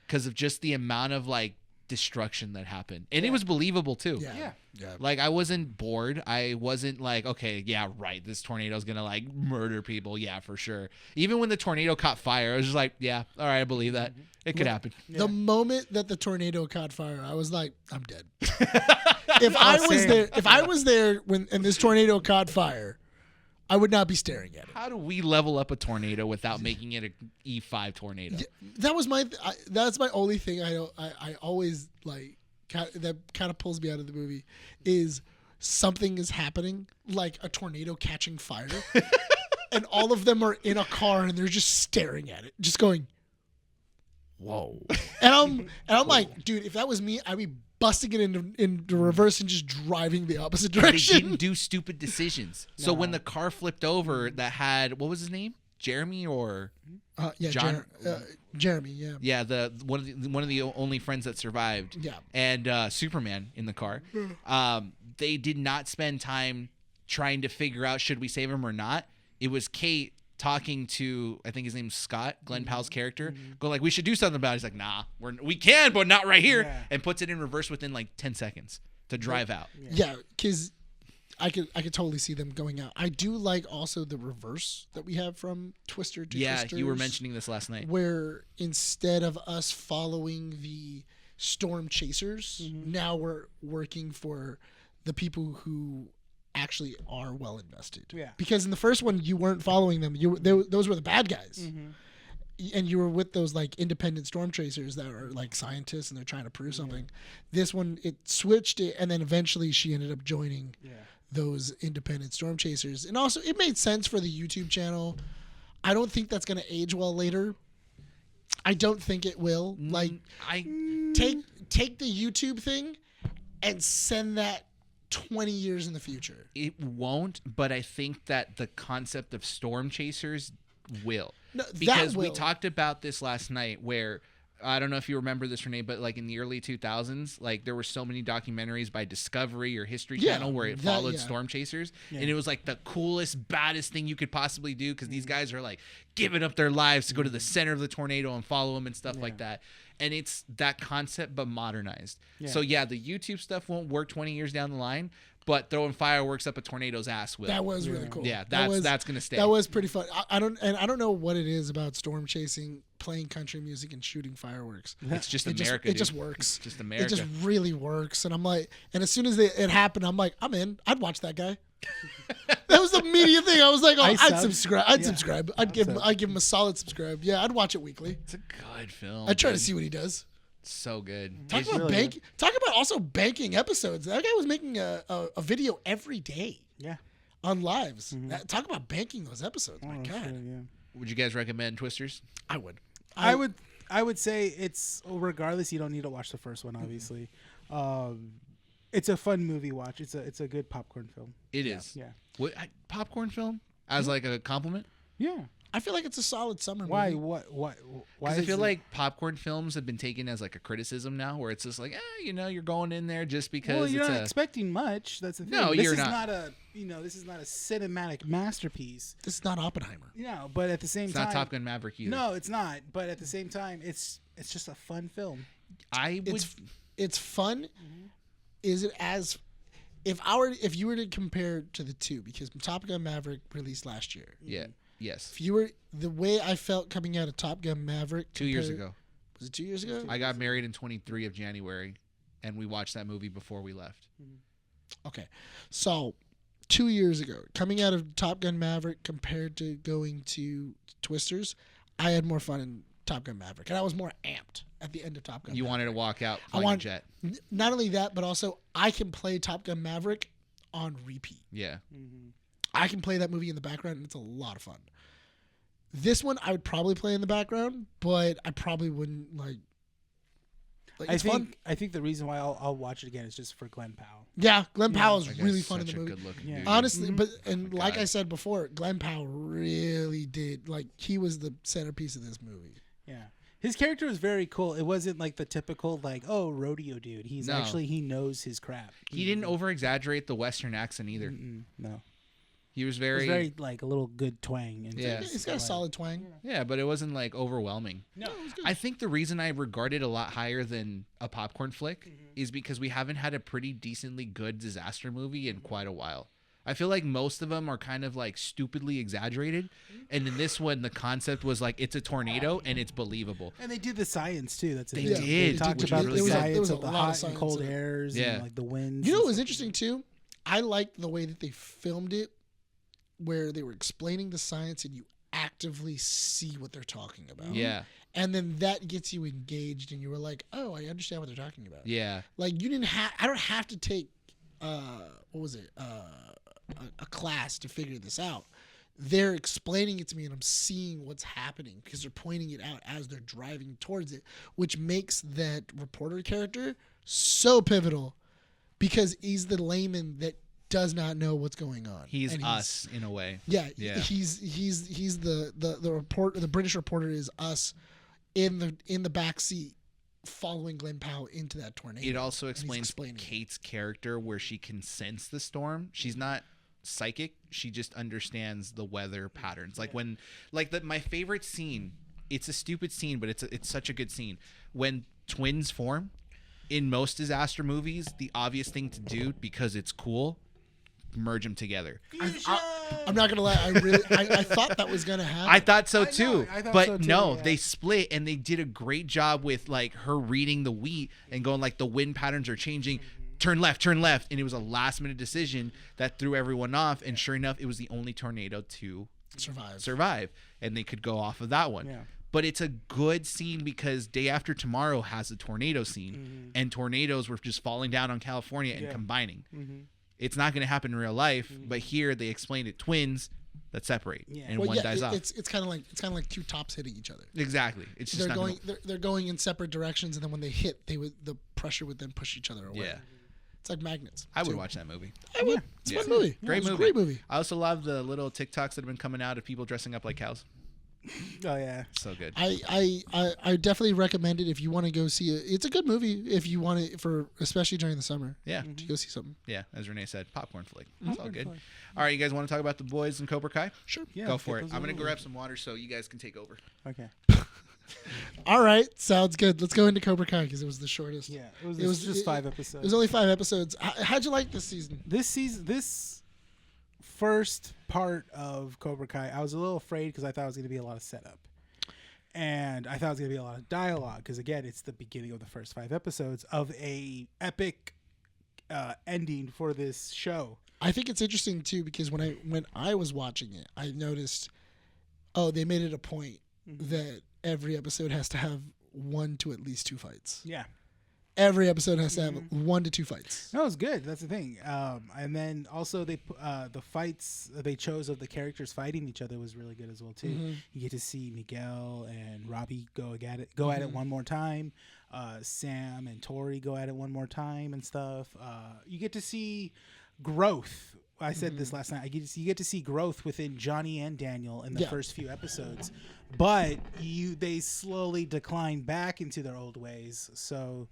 because of just the amount of like destruction that happened, and it was believable too. Yeah. Like I wasn't bored. I wasn't like, okay, yeah, right, this tornado's gonna like murder people. Yeah, for sure. Even when the tornado caught fire, I was just like, yeah, all right, I believe that. It could happen. The moment that the tornado caught fire, I was like, I'm dead. If I was there when and this tornado caught fire, I would not be staring at it. How do we level up a tornado without making it an E5 tornado? That was that's my only thing. I always like that kind of pulls me out of the movie is something is happening, like a tornado catching fire, and all of them are in a car and they're just staring at it, just going, "Whoa!" And I'm like, dude, if that was me, I'd be busting it into reverse and just driving the opposite They direction. didn't do stupid decisions. So when the car flipped over, that had what was his name? Jeremy or John? Jeremy, yeah. Yeah, the one of the only friends that survived. Yeah. And Superman in the car. They did not spend time trying to figure out should we save him or not. It was Kate talking to, I think his name's Scott, Glenn Powell's character, go like, we should do something about it. He's like, nah, we can, but not right here. Yeah. And puts it in reverse within like 10 seconds to drive out. Yeah, because I could totally see them going out. I do like also the reverse that we have from Twister to Twisters. You were mentioning this last night. Where instead of us following the storm chasers, now we're working for the people who actually are well invested. Yeah. Because in the first one, you weren't following them. Those were the bad guys. And you were with those like independent storm chasers that are like scientists and they're trying to prove something. This one, it switched it, and then eventually she ended up joining those independent storm chasers. And also, it made sense for the YouTube channel. I don't think that's going to age well later. I don't think it will. Like, take the YouTube thing and send that 20 years in the future. It won't, but I think that the concept of storm chasers will. No, because that will. we talked about this last night where, I don't know if you remember this, Rene, but like in the early 2000s, like there were so many documentaries by Discovery or History Channel where it followed storm chasers. And it was like the coolest, baddest thing you could possibly do because these guys are like giving up their lives to go to the center of the tornado and follow them and stuff like that. And it's that concept, but modernized. So yeah, the YouTube stuff won't work 20 years down the line, but throwing fireworks up a tornado's ass will. That was really cool. Yeah, that's gonna stay. That was pretty fun. I don't know what it is about storm chasing, playing country music, and shooting fireworks. It's just America. It just works. It's just America. It just really works. And I'm like, and as soon as it happened, I'm like, I'm in. I'd watch that guy. That was the immediate thing. I was like, I'd subscribe. I'd subscribe. I'd give him a solid subscribe. Yeah, I'd watch it weekly. It's a good film. I'd try to see what he does. So good. Talk about also banking episodes. That guy was making a video every day. Yeah. On lives. Talk about banking those episodes. My God. Sure, Would you guys recommend Twisters? I would. I would say it's, regardless, you don't need to watch the first one, obviously. It's a fun movie watch. It's a good popcorn film. It is. Yeah. What, popcorn film as like a compliment? Yeah. I feel like it's a solid summer movie. Why? Why? Because I feel like popcorn films have been taken as like a criticism now, where it's just like, you're going in there just because. Well, you're not expecting much. That's the thing. No, you're not. This is not a cinematic masterpiece. This is not Oppenheimer. No, but at the same time, it's not Top Gun Maverick either. No, it's not. But at the same time, it's just a fun film. It's fun. Is it as if you were to compare to the two, because Top Gun Maverick released last year. Yeah. Yes. If you were the way I felt coming out of Top Gun Maverick 2 years ago. Was it 2 years ago? I got married in 23 of January, and we watched that movie before we left. Okay. So 2 years ago, coming out of Top Gun Maverick compared to going to Twisters, I had more fun in Top Gun Maverick, and I was more amped at the end of Top Gun You Maverick. wanted to walk out flying a jet. Not only that, but also I can play Top Gun Maverick on repeat. Yeah. I can play that movie in the background, and it's a lot of fun. This one I would probably play in the background, but I probably wouldn't like. I think the reason why I'll watch it again is just for Glenn Powell. Yeah, Glenn Powell is really fun in the movie. Good looking dude. Honestly, like I said before, Glenn Powell really did, like, he was the centerpiece of this movie. Yeah. His character was very cool. It wasn't like the typical, like, rodeo dude. He knows his crap. He didn't over exaggerate the Western accent either. No. He was It very, was very like a little good twang. Yeah. He's got a solid twang. yeah, but it wasn't like overwhelming. No, it was good. I think the reason I regard it a lot higher than a popcorn flick is because we haven't had a pretty decently good disaster movie in quite a while. I feel like most of them are kind of like stupidly exaggerated. And in this one, the concept was like, it's a tornado and it's believable. And they did the science too. That's They it. did, They talked which about was the really good. There was science a of the lot of hot and science cold in it. airs and like the winds. You know what was interesting too? I liked the way that they filmed it, where they were explaining the science and you actively see what they're talking about. Yeah. And then that gets you engaged and you were like, oh, I understand what they're talking about. Yeah. Like I don't have to take, what was it? A class to figure this out. They're explaining it to me and I'm seeing what's happening because they're pointing it out as they're driving towards it, which makes that reporter character so pivotal because he's the layman that does not know what's going on. He's us in a way. Yeah. He's the reporter. The British reporter is us in the back seat following Glenn Powell into that tornado. It also explains Kate's character where she can sense the storm. She's not psychic. She just understands the weather patterns. Like my favorite scene. It's a stupid scene, but it's such a good scene. When twins form, in most disaster movies, the obvious thing to do, because it's cool, merge them together. I'm not gonna lie. I thought that was gonna happen. I thought so too. But no, yeah. they split, and they did a great job with like her reading the wheat and going like the wind patterns are changing. Turn left, and it was a last minute decision that threw everyone off. And sure enough, it was the only tornado to survive, and they could go off of that one. Yeah. But it's a good scene because Day After Tomorrow has a tornado scene, and tornadoes were just falling down on California and combining. It's not going to happen in real life, but here they explained it: twins that separate, and one dies off. It's kind of like two tops hitting each other. Exactly. It's just they're going in separate directions, and then when they hit, the pressure would then push each other away. Yeah. It's like magnets. I would watch that movie. I would. It's a fun movie. Great movie. Great movie. I also love the little TikToks that have been coming out of people dressing up like cows. Oh yeah, so good. I definitely recommend it if you want to go see it. It's a good movie if you want it especially during the summer. Yeah, to go see something. Yeah, as Renee said, popcorn flick. It's all good. All right, you guys want to talk about The Boys and Cobra Kai? Sure. Yeah, go for it. I'm gonna grab some water so you guys can take over. Okay. All right, sounds good. Let's go into Cobra Kai because it was the shortest. Yeah, it was just 5 episodes. It was only 5 episodes. How'd you like this season? This first part of Cobra Kai, I was a little afraid because I thought it was going to be a lot of setup. And I thought it was going to be a lot of dialogue because, again, it's the beginning of the first 5 episodes of a epic ending for this show. I think it's interesting, too, because when I was watching it, I noticed, they made it a point that every episode has to have 1 to at least 2 fights. Yeah. Every episode has to have 1 to 2 fights. No, it's good. That's the thing. And then also the fights they chose of the characters fighting each other was really good as well too. You get to see Miguel and Robbie go at it one more time. Sam and Tori go at it one more time and stuff. You get to see growth. I said this last night. You get to see growth within Johnny and Daniel in the first few episodes, but they slowly decline back into their old ways. So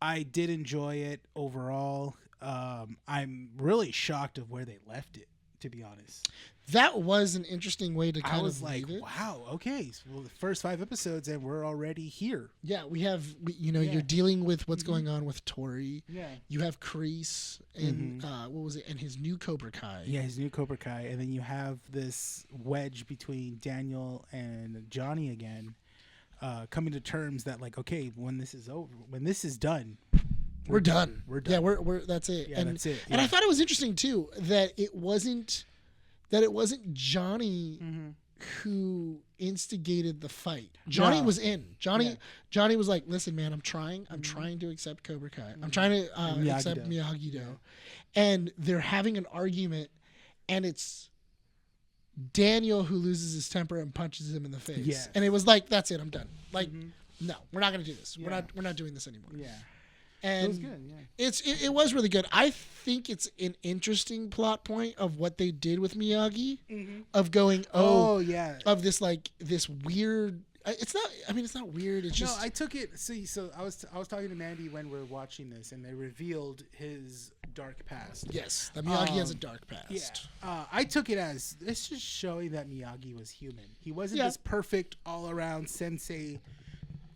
I did enjoy it overall. I'm really shocked of where they left it, to be honest. That was an interesting way to kind of was like, leave it. wow, okay. Well, the first 5 episodes and we're already here. Yeah, you're dealing with what's going on with Tori. Yeah. You have Kreese and what was it? And his new Cobra Kai. Yeah, his new Cobra Kai. And then you have this wedge between Daniel and Johnny again, coming to terms that like, okay, when this is over, when this is done, we're done. We're done. Yeah, we're that's it. Yeah, that's it. And I thought it was interesting too that it wasn't Johnny who instigated the fight. Johnny was in. Johnny was like, listen, man, I'm trying to accept Cobra Kai. I'm trying to accept Miyagi-Do. And they're having an argument, and it's Daniel who loses his temper and punches him in the face. Yes. And it was like, that's it, I'm done. Like, no, we're not gonna do this. Yeah. We're not doing this anymore. Yeah. And it was good, yeah. It was really good. I think it's an interesting plot point of what they did with Miyagi, of going, of this weird. It's not weird. It's just. No, I took it. See, so I was talking to Mandy when we were watching this, and they revealed his dark past. Yes, that Miyagi has a dark past. Yeah, I took it as it's just showing that Miyagi was human. He wasn't this perfect all-around sensei,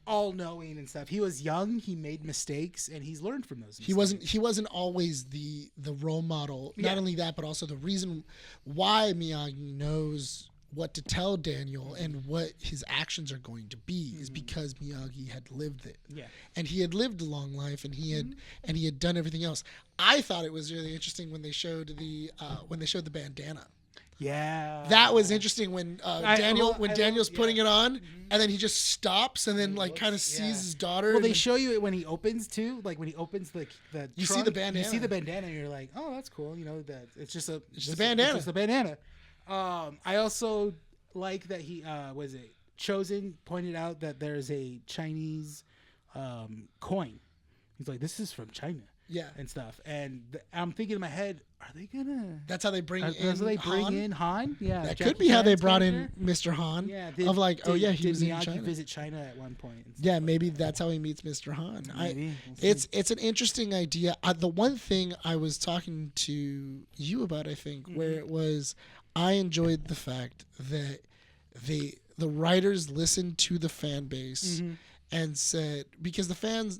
all-knowing and stuff. He was young. He made mistakes, and he's learned from those mistakes. He wasn't always the role model. Not only that, but also the reason why Miyagi knows what to tell Daniel and what his actions are going to be is because Miyagi had lived it. Yeah. And he had lived a long life, and he had done everything else. I thought it was really interesting when they showed the bandana. Yeah, that was interesting when Daniel's putting it on, and then he just stops and then like kind of sees his daughter. Well, they show you it when he opens too, like when he opens the you trunk, see the bandana. You see the bandana, and you're like, oh, that's cool. You know that it's just a bandana. It's just a bandana. I also like that he Chosen pointed out that there's a Chinese coin. He's like, this is from China. Yeah. and stuff. And I'm thinking in my head, are they gonna? That's how they bring in That's how they bring Han? in Han. Yeah, That Jackie could be how they Chan's brought character. in Mr. Han. Yeah, of like, oh yeah, he did was in Miyagi China. visit China at one point? And stuff Yeah, like maybe that. that's how he meets Mr. Han. Maybe. We'll see. It's an interesting idea. The one thing I was talking to you about, I think, where it was, I enjoyed the fact that the writers listened to the fan base and said, because the fans,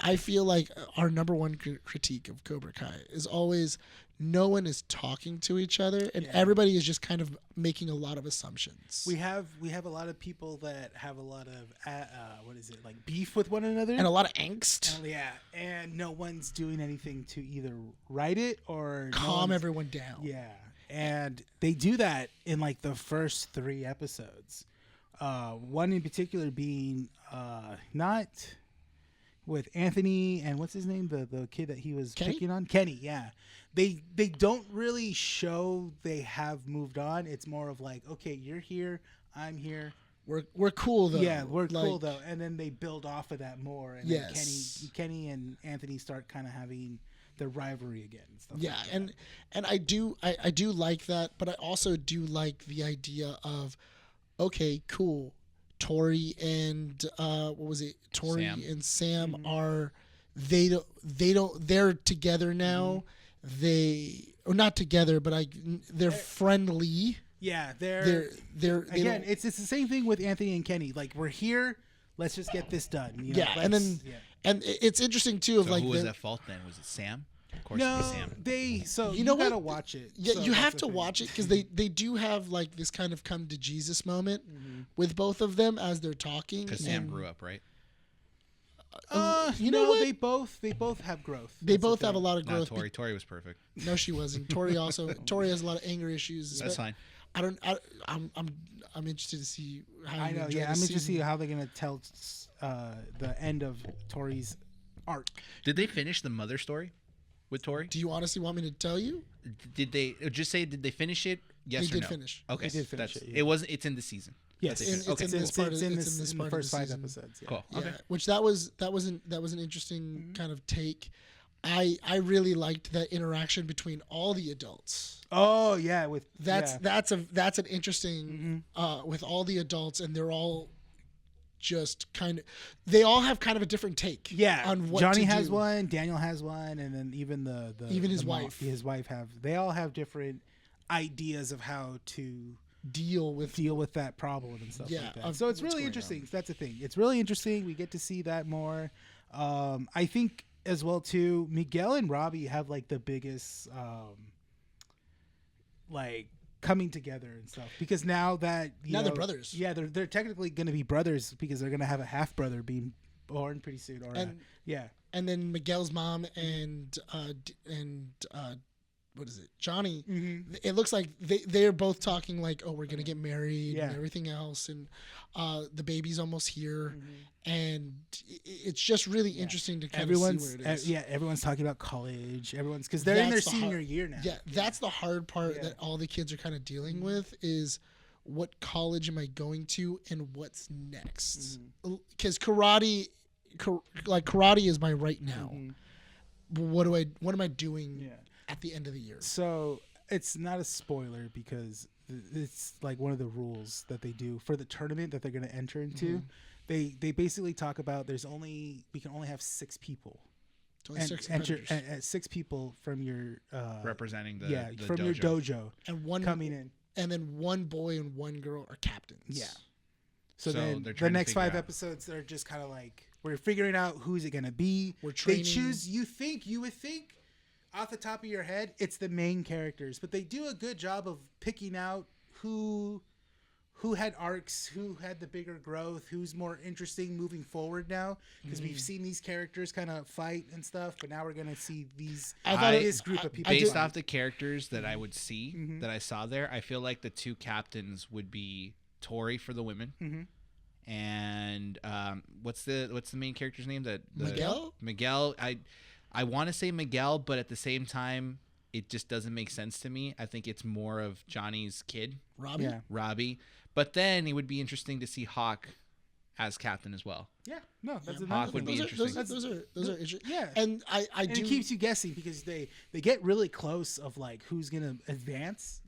I feel like our number one critique of Cobra Kai is always no one is talking to each other and everybody is just kind of making a lot of assumptions. We have a lot of people that have a lot of what is it, like beef with one another, and a lot of angst. And no one's doing anything to either write it or calm everyone down. Yeah, and they do that in like the first 3 episodes. One in particular being not with Anthony and what's his name, the kid that he was picking on, Kenny. Yeah, they don't really show they have moved on. It's more of like, okay, you're here, I'm here. We're cool though. Yeah, we're cool though, and then they build off of that more. And then Kenny and Anthony start kind of having the rivalry again. And stuff like that. and I do like that, but I also do like the idea of, okay, cool. Tori and Tori Sam. and Sam are they're together now. Or not together, but they're friendly. Yeah, They're again. It's the same thing with Anthony and Kenny. Like, we're here, let's just get this done. You know? And it's interesting too. Of So like, who was at fault then? Was it Sam? Of course, it was Sam. So you know gotta what? watch it. Yeah, So you that's have the to thing. watch it because they do have like this kind of come to Jesus moment with both of them as they're talking. Because Sam grew up, right? You know what? They both have growth. They That's the both have a thing. lot of Not growth. Tori. Tori was perfect. No, she wasn't. Tori has a lot of anger issues. That's fine. I'm interested to see how. I you know. enjoy Yeah, I'm this interested to see season. how they're gonna tell the end of Tori's arc. Did they finish the mother story with Tori? Do you honestly want me to tell you? Did they just say? Did they finish it? Yes They or did no? finish. Okay, They did finish it, yeah. It wasn't. It's in the season. Yes, That's it. It's Okay, in cool. this part of- it's in it's in this the part of first the 5 season. episodes. Yeah. Cool. Yeah, Okay. which that was an interesting kind of take. I really liked that interaction between all the adults. Oh yeah, with That's an interesting with all the adults, and they're all just they all have kind of a different take. On what Johnny to has do. one, Daniel has one, and then even Even his wife they all have different ideas of how to deal with that problem and stuff Yeah, like that. of So it's what's really going interesting. That's the thing. It's really interesting. We get to see that more. I think as well too, Miguel and Robbie have like the biggest like coming together and stuff, because now that they're brothers. Yeah, they're technically going to be brothers because they're going to have a half brother being born pretty soon. Or and then Miguel's mom and what is it, Johnny? It looks like they're both talking like, oh, we're gonna get married and everything else, and the baby's almost here, and it's just really interesting to kind of see where it is. Everyone's talking about college. Everyone's, because they're in their senior year now. Yeah, that's the hard part that all the kids are kind of dealing with is, what college am I going to and what's next? Because karate is my right now. What am I doing at the end of the year? So it's not a spoiler because it's like one of the rules that they do for the tournament that they're going to enter into. They basically talk about we can only have 6 people. Only 6 6 people from your Representing the from dojo. your dojo and one coming in, and then one boy and one girl are captains. Yeah. So they're then trying the to next figure 5 out. episodes, they're just kind of like, we're figuring out who's it gonna be. We're training. They choose. You would think off the top of your head it's the main characters, but they do a good job of picking out who had arcs, who had the bigger growth, who's more interesting moving forward now, because we've seen these characters kind of fight and stuff, but now we're gonna see this group of people Based fight. off the characters that I would see that I saw there, I feel like the 2 captains would be Tori for the women, and what's the main character's name? Miguel? Miguel. I want to say Miguel, but at the same time, it just doesn't make sense to me. I think it's more of Johnny's kid, Robbie. Yeah. Robbie. But then it would be interesting to see Hawk as captain as well. Yeah, no, that's Yeah. another Hawk would thing. be interesting. Those are interesting. Yeah. And I And do. it keeps you guessing because they get really close of like who's gonna advance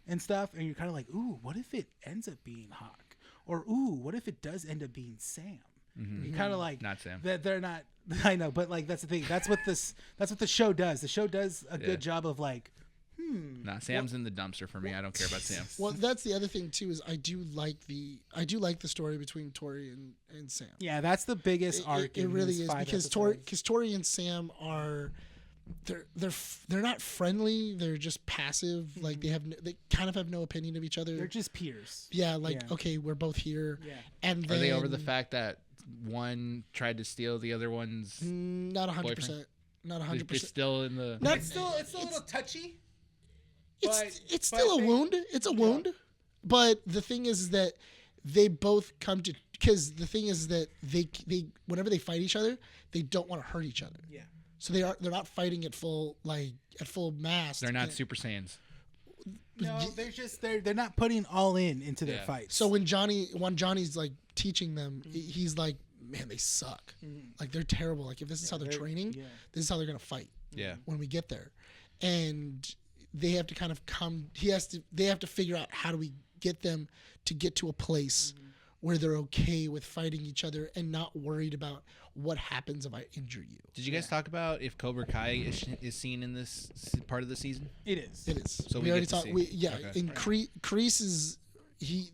and stuff, and you're kind of like, ooh, what if it ends up being Hawk, or ooh, what if it does end up being Sam? You're kind of like, Not Sam. that they're not. I know, but like that's the thing. That's what the show does. The show does a good job of like, Nah, Sam's in the dumpster for me. I don't care about Sam. Well, that's the other thing too. Is I do like the story between Tori and Sam. yeah, that's the biggest arc. It really in is this 5 because episodes. Tori and Sam are they're not friendly. They're just passive. Like they kind of have no opinion of each other. They're just peers. Yeah, like Yeah. okay, we're both here. Yeah. And Are then, they over the fact that one tried to steal the other one's? Not 100%. boyfriend? Not It's 100%. still in the. Not- It's still a little touchy. It's still a wound. It's a wound. But the thing is that they both come to, because the thing is that they whenever they fight each other, they don't want to hurt each other. Yeah. So they're not fighting at full mass. They're not Super Saiyans. No, they're not putting all into their Yeah. fights. So when Johnny's like teaching them, he's like, man, they suck. Like they're terrible. Like if this is how they're training, this is how they're gonna fight. Yeah. When we get there, and they have to kind of come. They have to figure out how do we get them to get to a place where they're okay with fighting each other and not worried about what happens if I injure you. Did you guys talk about if Cobra Kai is seen in this part of the season? it is. It is. So we we already get to talked. see. Okay. In Kreese is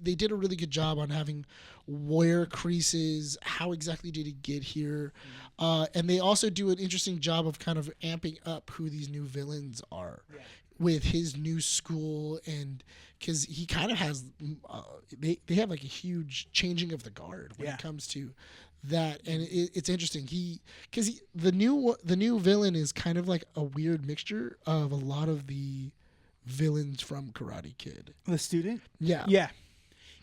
they did a really good job on having where Kreese is, how exactly did he get here, and they also do an interesting job of kind of amping up who these new villains are. With his new school, and because he kind of has, they have like a huge changing of the guard when it comes to that, and it's interesting. The new villain is kind of like a weird mixture of a lot of the villains from Karate Kid. The student. Yeah, Yeah.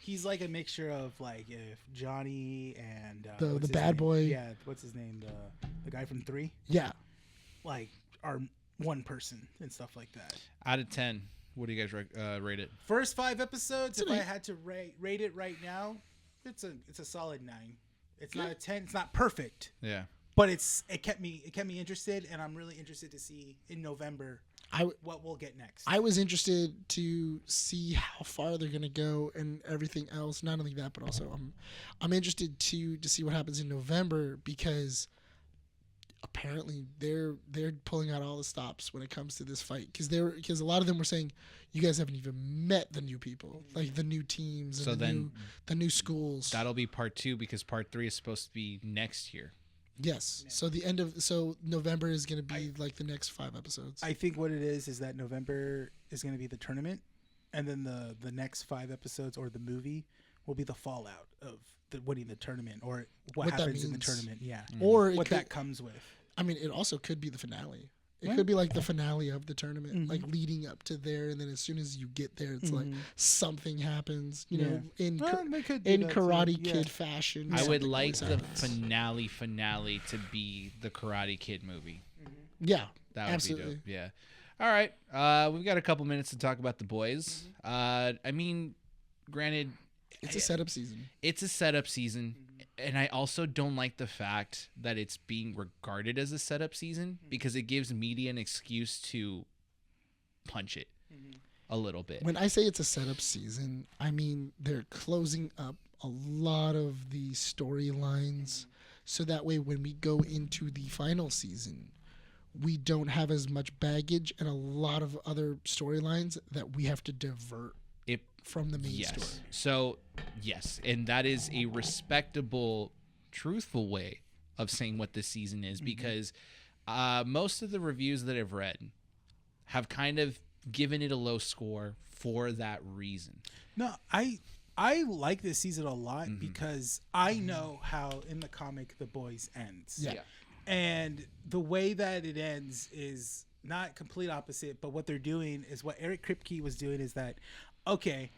He's like a mixture of like if Johnny and The what's his bad name? boy. Yeah, what's his name? The guy from 3, yeah. like are one person and stuff like that. Out of 10, what do you guys rate it? First 5 episodes, if an I 8. had to rate it right now, it's a solid 9. It's not a 10. It's not perfect, Yeah. but it kept me interested, and I'm really interested to see in November what we'll get next. I was interested to see how far they're gonna go and everything else. Not only that, but also I'm interested to see what happens in November, because apparently they're pulling out all the stops when it comes to this fight, because a lot of them were saying you guys haven't even met the new people, like the new teams and So then the new schools. That'll be part 2 because part 3 is supposed to be next year. Yes. So November is going to be like the next 5 episodes. I think what it is that November is going to be the tournament, and then the next 5 episodes or the movie will be the fallout of winning the tournament, or what that happens in the means. tournament. Yeah, Or what that comes with. I mean, it also could be the finale. It could be like the finale of the tournament, like leading up to there, and then as soon as you get there, it's like something happens. You know, in they could do in that too. Karate Yeah. Kid fashion. I would something like always the happens. finale to be the Karate Kid movie. Yeah, That would absolutely. be dope. Yeah. All right. We've got a couple minutes to talk about the boys. I mean, granted, It's a setup season. it's a setup season, and I also don't like the fact that it's being regarded as a setup season because it gives media an excuse to punch it a little bit. When I say it's a setup season, I mean they're closing up a lot of the storylines, so that way when we go into the final season, we don't have as much baggage and a lot of other storylines that we have to divert It from the main yes. story. So yes, and that is a respectable, truthful way of saying what this season is, because most of the reviews that I've read have kind of given it a low score for that reason. No, I like this season a lot because I know how in the comic The Boys ends. Yeah. And the way that it ends is not complete opposite, but what they're doing is what Eric Kripke was doing is that, okay,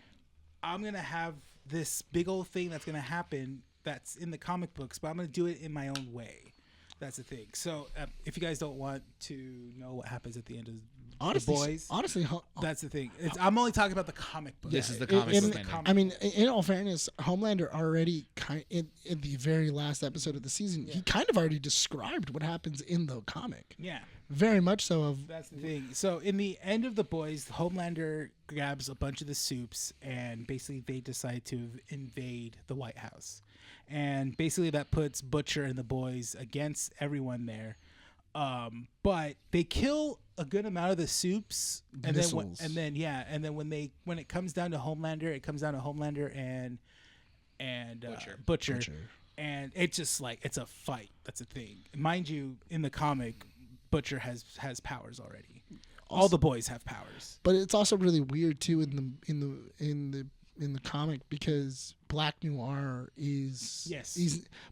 I'm going to have this big old thing that's going to happen that's in the comic books, but I'm going to do it in my own way. That's the thing. So if you guys don't want to know what happens at the end of Honestly, That's the thing. I'm only talking about the comic book. This is the comic book ending. I mean, in all fairness, Homelander already in the very last episode of the season, he kind of already described what happens in the comic. Yeah. Very much so. That's the thing. So in the end of The Boys, Homelander grabs a bunch of the Supes and basically they decide to invade the White House. And basically that puts Butcher and the boys against everyone there. But they kill a good amount of the Supes, and then when it comes down to Homelander, it comes down to Homelander and Butcher, and it's just like it's a fight. That's a thing, mind you. In the comic, Butcher has powers already. All the boys have powers, but it's also really weird too in the comic because Black Noir is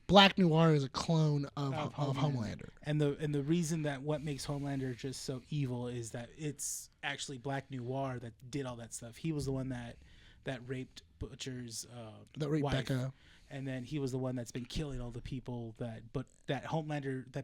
Black Noir is a clone of Homelander. And the reason that what makes Homelander just so evil is that it's actually Black Noir that did all that stuff. He was the one that raped Butcher's wife. Becca. And then he was the one that's been killing all the people that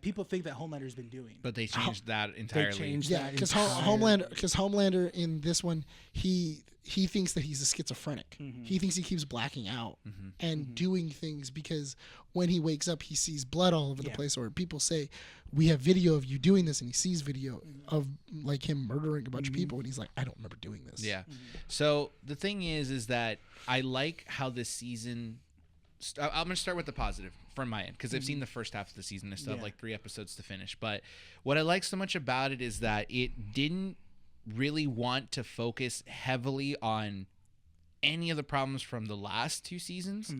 people think that Homelander's been doing. But they changed that entirely. Because Homelander in this one, he thinks that he's a schizophrenic. Mm-hmm. He thinks he keeps blacking out and doing things because when he wakes up, he sees blood all over the place. Or people say, "We have video of you doing this," and he sees video of like him murdering a bunch of people, and he's like, "I don't remember doing this." Yeah. So the thing is that I like how this season. I'm going to start with the positive from my end because I've seen the first half of the season. I still have like 3 episodes to finish. But what I like so much about it is that it didn't really want to focus heavily on any of the problems from the last 2 seasons.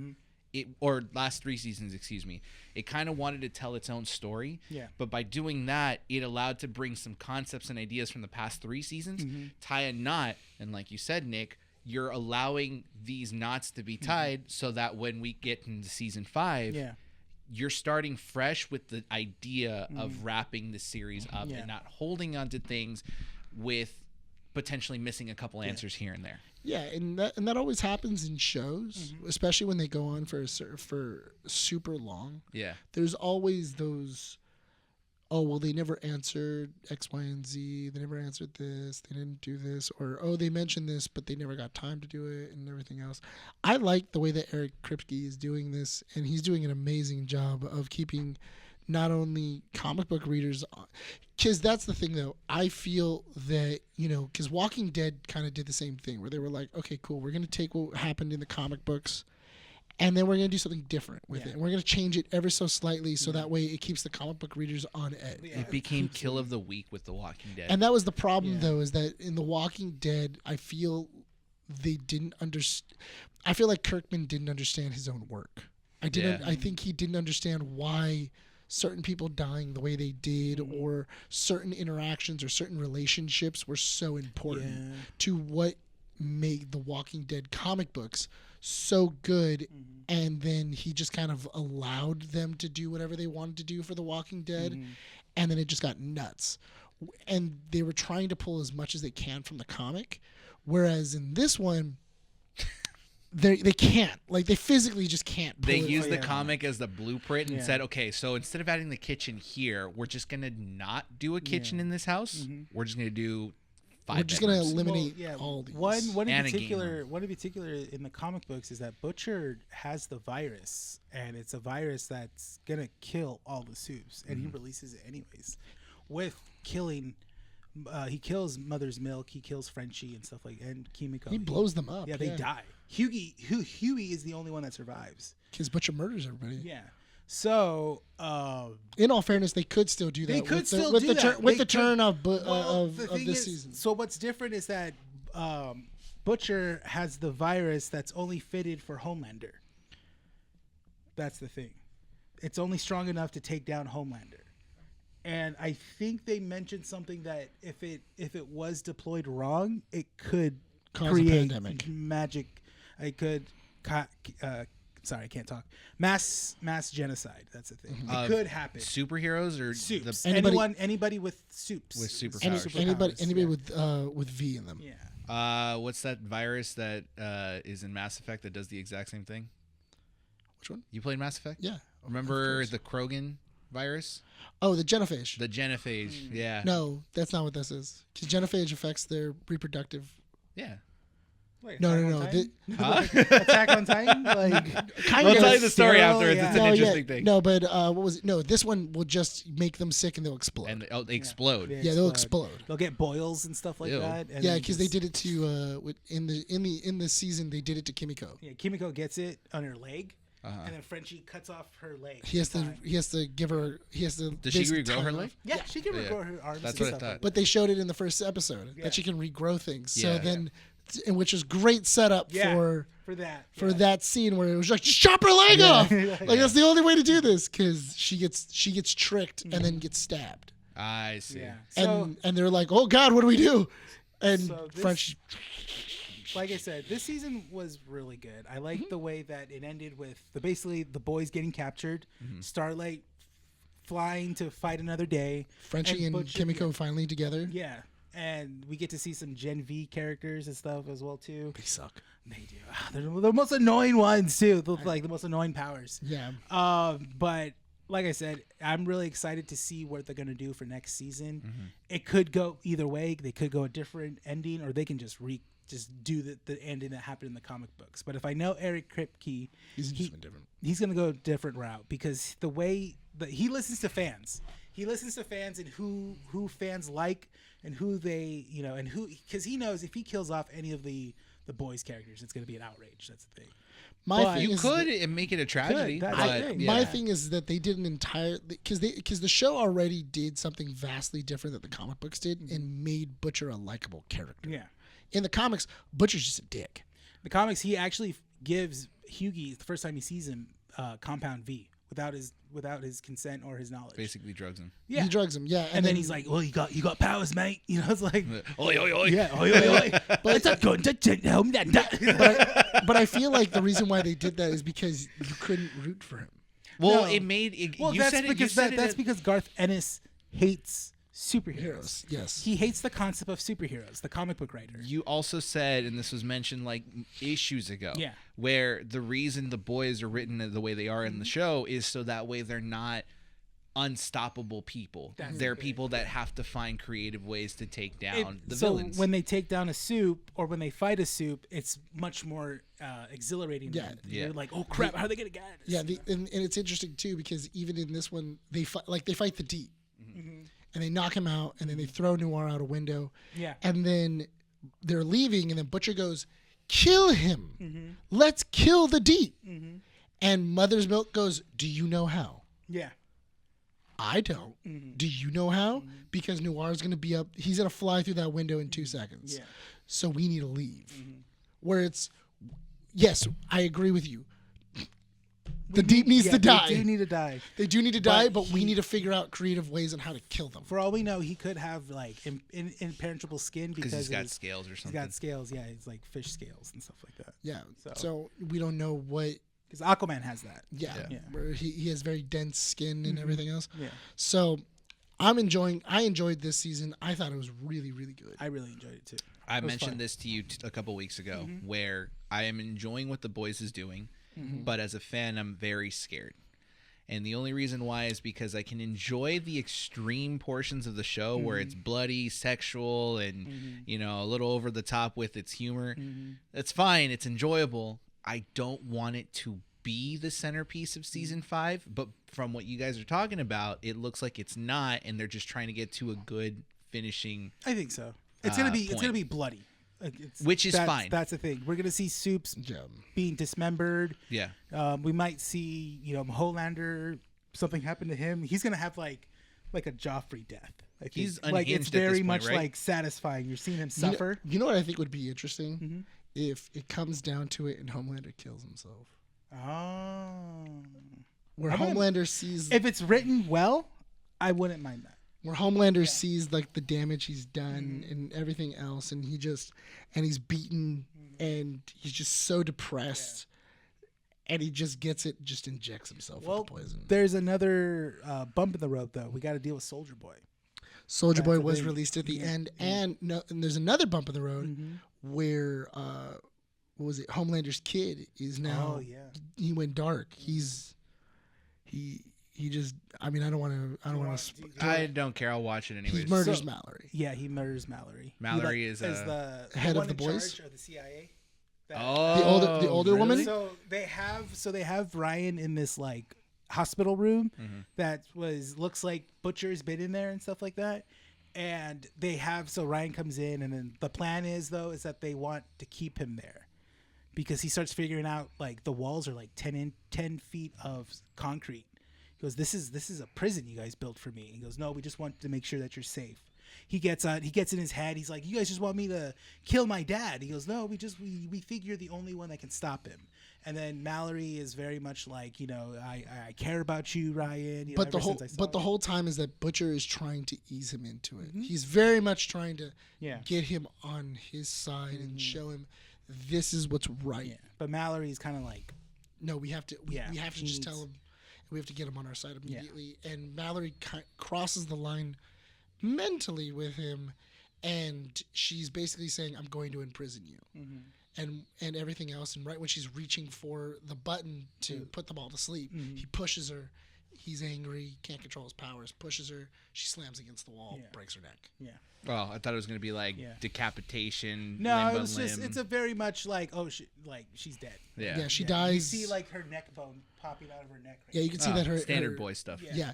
Or last 3 seasons, excuse me. It kind of wanted to tell its own story. Yeah. But by doing that, it allowed to bring some concepts and ideas from the past 3 seasons, tie a knot, and like you said, Nick, you're allowing these knots to be tied so that when we get into season 5, you're starting fresh with the idea of wrapping the series up and not holding on to things with potentially missing a couple answers here and there. Yeah, and that always happens in shows, especially when they go on for super long. Yeah, there's always those. Oh, well, they never answered X, Y, and Z. They never answered this. They didn't do this. Or, oh, they mentioned this, but they never got time to do it and everything else. I like the way that Eric Kripke is doing this, and he's doing an amazing job of keeping not only comic book readers, because that's the thing, though. I feel that, because Walking Dead kind of did the same thing, where they were like, okay, cool, we're going to take what happened in the comic books, and then we're going to do something different with it. And we're going to change it ever so slightly so that way it keeps the comic book readers on edge. It became kill of the week with The Walking Dead. And that was the problem, though, is that in The Walking Dead, I feel they didn't understand. I feel like Kirkman didn't understand his own work. I think he didn't understand why certain people dying the way they did or certain interactions or certain relationships were so important to what made The Walking Dead comic books so good, and then he just kind of allowed them to do whatever they wanted to do for The Walking Dead, and then it just got nuts. And they were trying to pull as much as they can from the comic, whereas in this one, they can't. Like, they physically just can't pull They used the comic as the blueprint and said, okay, so instead of adding the kitchen here, we're just going to not do a kitchen in this house. We're just going to do 5 We're just going to eliminate all these. One in particular in the comic books is that Butcher has the virus, and it's a virus that's going to kill all the Supes, and he releases it anyways. With killing, he kills Mother's Milk, he kills Frenchie and stuff like that, and Kimiko. He blows them up. Yeah, they die. Huey is the only one that survives. Because Butcher murders everybody. Yeah. So, in all fairness, they could still do that. They could still do that with the turn of this season. So what's different is that Butcher has the virus that's only fitted for Homelander. That's the thing. It's only strong enough to take down Homelander. And I think they mentioned something that if it was deployed wrong, it could create a pandemic. Magic. It could. Sorry, I can't talk. Mass genocide. That's the thing. It could happen. Superheroes or Supes. Anybody with Supes. With superpowers. Anybody with V in them. Yeah. What's that virus that is in Mass Effect that does the exact same thing? Which one? You played Mass Effect? Yeah. Remember the Krogan virus? Oh, the genophage. The genophage. Yeah. No, that's not what this is. Because genophage affects their reproductive. Yeah. Like No. Attack on Titan? Like, Kind We'll of. tell you the story sterile, afterwards. yeah. It's an interesting thing. No, but what was it? No, this one will just make them sick and they'll explode. And they explode. Yeah, they'll explode. They'll get boils and stuff like Ew. that. And Yeah, then because they did it to in the season they did it to Kimiko. Yeah, Kimiko gets it on her leg, Uh-huh. and then Frenchie cuts off her leg. He has to give her. He has to. Does she basically regrow tie her off. leg? Yeah, she can Yeah. regrow her arms. That's and what I stuff thought. like But they showed it in the first episode Yeah. that she can regrow things. Yeah. So then, and which is great setup Yeah. for for that. that scene where it was like just chop her leg off. Yeah. Like that's the only way to do this because she gets tricked and then gets stabbed. I see. Yeah. So, And they're like, oh God, what do we do? And So this- French. like I said, this season was really good. I like the way that it ended with basically the boys getting captured, Starlight flying to fight another day, Frenchie and Butcher- Kimiko finally together. Yeah, and we get to see some Gen V characters and stuff as well too. They suck. They do. They're the most annoying ones too. Like the most annoying powers. Yeah. But like I said, I'm really excited to see what they're gonna do for next season. It could go either way. They could go a different ending, or they can just do the ending that happened in the comic books. But if I know Eric Kripke, He's just different. he's gonna go a different route because the way that he listens to fans. He listens to fans and who fans like and who they and who, because he knows if he kills off any of the boys' characters, it's gonna be an outrage. That's the thing. My thing You is could make it a tragedy. That's but, the thing. yeah. My thing is that they did an entire because the show already did something vastly different that the comic books did and made Butcher a likable character. Yeah. In the comics, Butcher's just a dick. The comics, he actually gives Hughie the first time he sees him Compound V without his consent or his knowledge. Basically drugs him. Yeah. He drugs him, yeah, And then he's like, "Well, you got powers, mate." It's like, Oi, oi, oi. yeah, oi, oi, oi. But it's a gun to take home that. but I feel like the reason why they did that is because you couldn't root for him. Well, No. it made it. Well, you that's said it. You because said that's it. because Garth Ennis hates superheroes. Yes. He hates the concept of superheroes. The comic book writer. You also said, and this was mentioned like issues ago, Yeah. where the reason the boys are written the way they are in the show is so that way they're not unstoppable people. That's They're it. people that have to find creative ways to take down the so villains. when they take down a soup or when they fight a soup, it's much more exhilarating. Yeah. You're like, oh crap, how are they gonna get us? Yeah, and it's interesting too because even in this one, they fight the Deep, and they knock him out, and then they throw Noir out a window, Yeah. and then they're leaving, and then Butcher goes, "Kill him! Let's kill the Deep." And Mother's Milk goes, "Do you know how?" Yeah. I don't. Do you know how? Because Noir's going to be up. He's going to fly through that window in 2 seconds. Yeah. So we need to leave. Where it's, yes, I agree with you. The Deep needs to die. They do need to die. They do need to die, but we he- need to figure out creative ways on how to kill them. For all we know, he could have like impenetrable skin because he's got his- scales or He's something. got scales. Yeah, it's like fish scales and stuff like that. Yeah. So- So we don't know what. Because Aquaman has that. Yeah. Yeah. Where he has very dense skin and everything else. Yeah. So I enjoyed this season. I thought it was really, really good. I really enjoyed it too. I It was mentioned fun. this to you a couple weeks ago, where I am enjoying what the boys is doing, but as a fan, I'm very scared. And the only reason why is because I can enjoy the extreme portions of the show where it's bloody, sexual, and a little over the top with its humor. It's fine. It's enjoyable. I don't want it to be the centerpiece of season 5, but from what you guys are talking about, it looks like it's not, and they're just trying to get to a good finishing. I think so. It's gonna be point. bloody. Which is fine. That's the thing. We're gonna see Soups Yeah. being dismembered. Yeah. We might see Holander. Something happen to him. He's gonna have like a Joffrey death. I think. He's like unhinged it's at this very point, much right? like satisfying. You're seeing him suffer. You know what I think would be interesting? If it comes down to it and Homelander kills himself. Oh. Where I wouldn't- Homelander sees If it's written well, I wouldn't mind that. where Homelander sees like the damage he's done and everything else, and he's beaten and he's just so depressed, and he just gets it, just injects himself with the poison. There's another bump in the road though. We got to deal with Soldier Boy. Soldier That's Boy the was thing. released at the end, and there's another bump in the road where what was it? Homelander's kid is now. Oh yeah. He went dark. He just I mean, I don't want to. I don't care. I'll watch it anyways. He murders Mallory. Yeah, he murders Mallory. Mallory He, is the head one of the in boys? charge of the CIA. The older woman? So they have Ryan in this like hospital room that looks like Butcher's been in there and stuff like that. And Ryan comes in, and then the plan is that they want to keep him there because he starts figuring out like the walls are like 10 feet of concrete. He goes, this is a prison you guys built for me. He goes, no, we just want to make sure that you're safe. He gets in his head. He's like, you guys just want me to kill my dad. He goes, no, we think you're the only one that can stop him. And then Mallory is very much like, I care about you, Ryan. But the whole time is that Butcher is trying to ease him into it. He's very much trying to get him on his side and show him this is what's right. Yeah. But Mallory is kind of like, no, we have to just tell him. We have to get him on our side immediately. Yeah. And Mallory crosses the line mentally with him, and she's basically saying, I'm going to imprison you. And everything else. And right when she's reaching for the button to put them all to sleep, he pushes her. He's angry, can't control his powers, pushes her. She slams against the wall, breaks her neck. Yeah. Oh, I thought it was going to be like decapitation. No, it was just, it's a very much like, she's dead. Yeah, she dies. You see like her neck bone popping out of her neck. Right you can see that her standard boy stuff. Yeah.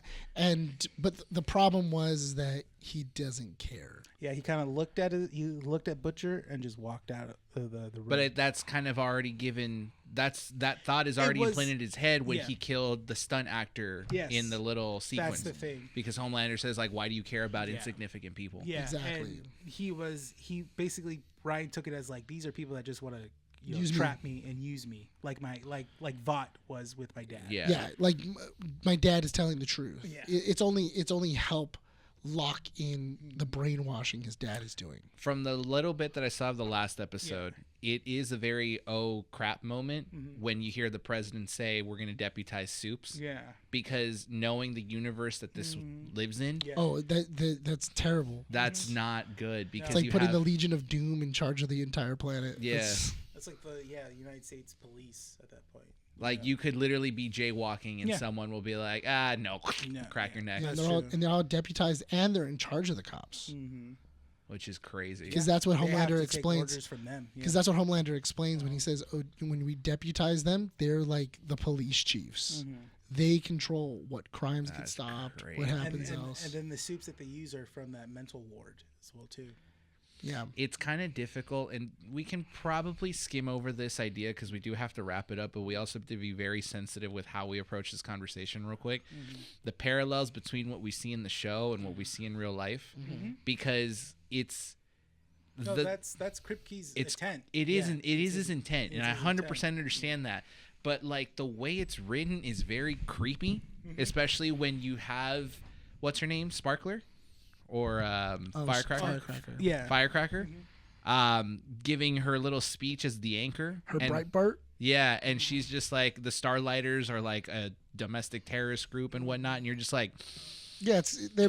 But the problem was that he doesn't care. Yeah, he kind of looked at it. He looked at Butcher and just walked out of the room. But that's kind of already given. That thought is already implanted in his head when he killed the stunt actor in the little sequence. That's the thing. Because Homelander says like, "Why do you care about insignificant people?" Yeah, exactly. And he basically Ryan took it as like these are people that just want to trap me and use me, like Vought was with my dad. Yeah, like my dad is telling the truth. Yeah. It's only help lock in the brainwashing his dad is doing. From the little bit that I saw of the last episode, it is a very oh crap moment when you hear the president say we're going to deputize Soups. Yeah. Because knowing the universe that this lives in. Yeah. Oh, that's terrible. That's not good because it's like putting the Legion of Doom in charge of the entire planet. Yeah. That's like the United States police at that point. Like you could literally be jaywalking and someone will be like, no, crack your neck. Yeah, they're all deputized and they're in charge of the cops. Which is crazy. Because that's what Homelander explains. Orders from them. Because that's what Homelander explains when he says, when we deputize them, they're like the police chiefs. They control what crimes get stopped, what happens else. And then the Soups that they use are from that mental ward as well too. Yeah, it's kind of difficult, and we can probably skim over this idea because we do have to wrap it up, but we also have to be very sensitive with how we approach this conversation real quick. The parallels between what we see in the show and what we see in real life, because it's that's Kripke's intent. It is his intent, and I 100% understand that. But like the way it's written is very creepy, especially when you have what's her name, Sparkler. Or Firecracker. Yeah. Firecracker. Giving her little speech as the anchor. Her Breitbart. Yeah, and she's just like the Starlighters are like a domestic terrorist group and whatnot, and you're just like, yeah, they're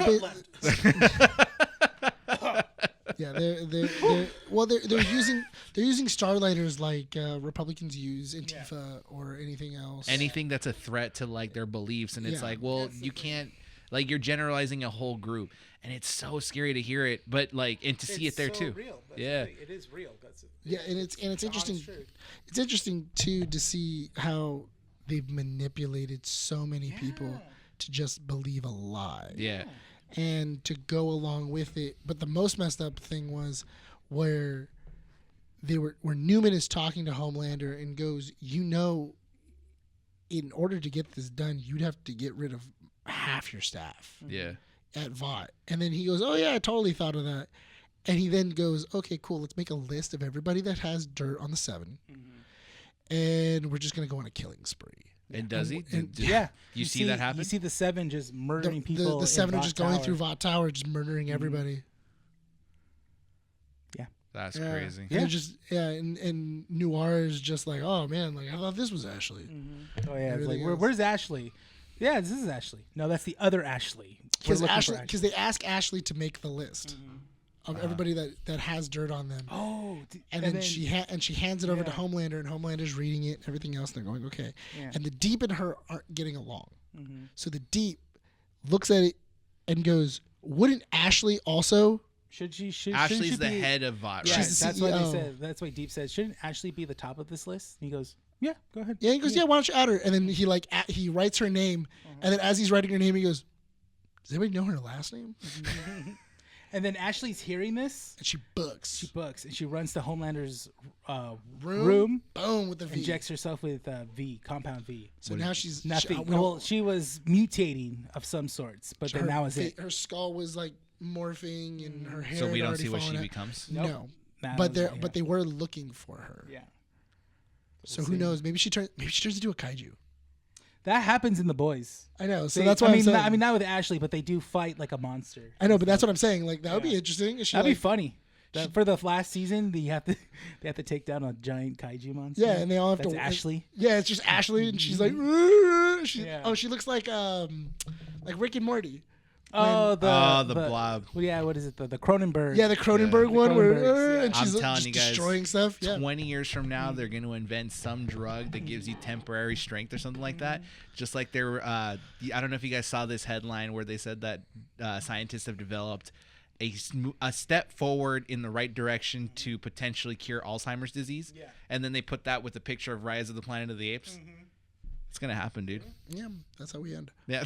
using Starlighters like Republicans use Antifa or anything else. Anything that's a threat to like their beliefs, and it's like, well, you can't. Like you're generalizing a whole group, and it's so scary to hear it, but like and to see it there too. Real. It is real. That's it. Yeah, and it's interesting. It's interesting too to see how they've manipulated so many people to just believe a lie. Yeah, and to go along with it. But the most messed up thing was where Newman is talking to Homelander and goes, in order to get this done, you'd have to get rid of half your staff at Vought. And then he goes, oh yeah, I totally thought of that. And he then goes, okay, cool, let's make a list of everybody that has dirt on the 7 and we're just going to go on a killing spree. And does he? You see that happen? You see the 7 just murdering people. The 7 are just going through Vought Tower, just murdering everybody. Yeah. That's crazy. And they're just and Noir is just like, oh man, like I thought this was Ashley. Oh yeah, it's like where's Ashley? Yeah, this is Ashley. No, that's the other Ashley. Because they ask Ashley to make the list of everybody that has dirt on them. Oh, and then she hands it over to Homelander, and Homelander's reading it and everything else. And they're going, okay. Yeah. And the Deep and her aren't getting along. So the Deep looks at it and goes, "Wouldn't Ashley also?" Ashley's the head of VOT, Yeah, right? She's the that's what they CEO. said. That's what Deep said. Shouldn't Ashley be the top of this list? And he goes, yeah, go ahead. Yeah, he goes, "Yeah, why don't you add her?" And then he he writes her name, and then as he's writing her name, he goes, "Does anybody know her last name?" And then Ashley's hearing this. And she books. She books and she runs to Homelander's room. Boom with the V. Injects herself with compound V. So now she's Nothing. She, Well, she was mutating of some sorts, but then that was it. Her skull was like morphing, and her hair. So we had don't already see what she fallen out. becomes. Nope. No, That but was they it, but they were looking for her. Yeah. So We'll who see. knows? Maybe she turns into a kaiju. That happens in The Boys. I know. So They- that's what I'm saying. I mean, not with Ashley, but they do fight like a monster. I know, but that's what I'm saying. Like that would be interesting. Is she That'd be like, funny. For the last season, they have to take down a giant kaiju monster. yeah, and they all have That's to. Ashley. Yeah, it's just Ashley, and she's like, Yeah. oh, she looks like Rick and Morty. Oh, the blob. Well, yeah, what is it? The Cronenberg. Yeah, the Cronenberg The one where Cronenbergs, yeah. and she's I'm telling just you guys, destroying stuff. Yeah. 20 years from now, they're going to invent some drug that gives you temporary strength or something like that. Just like they were, I don't know if you guys saw this headline where they said that scientists have developed a step forward in the right direction to potentially cure Alzheimer's disease. Yeah. And then they put that with a picture of Rise of the Planet of the Apes. It's going to happen, dude. Yeah, that's how we end. Yeah.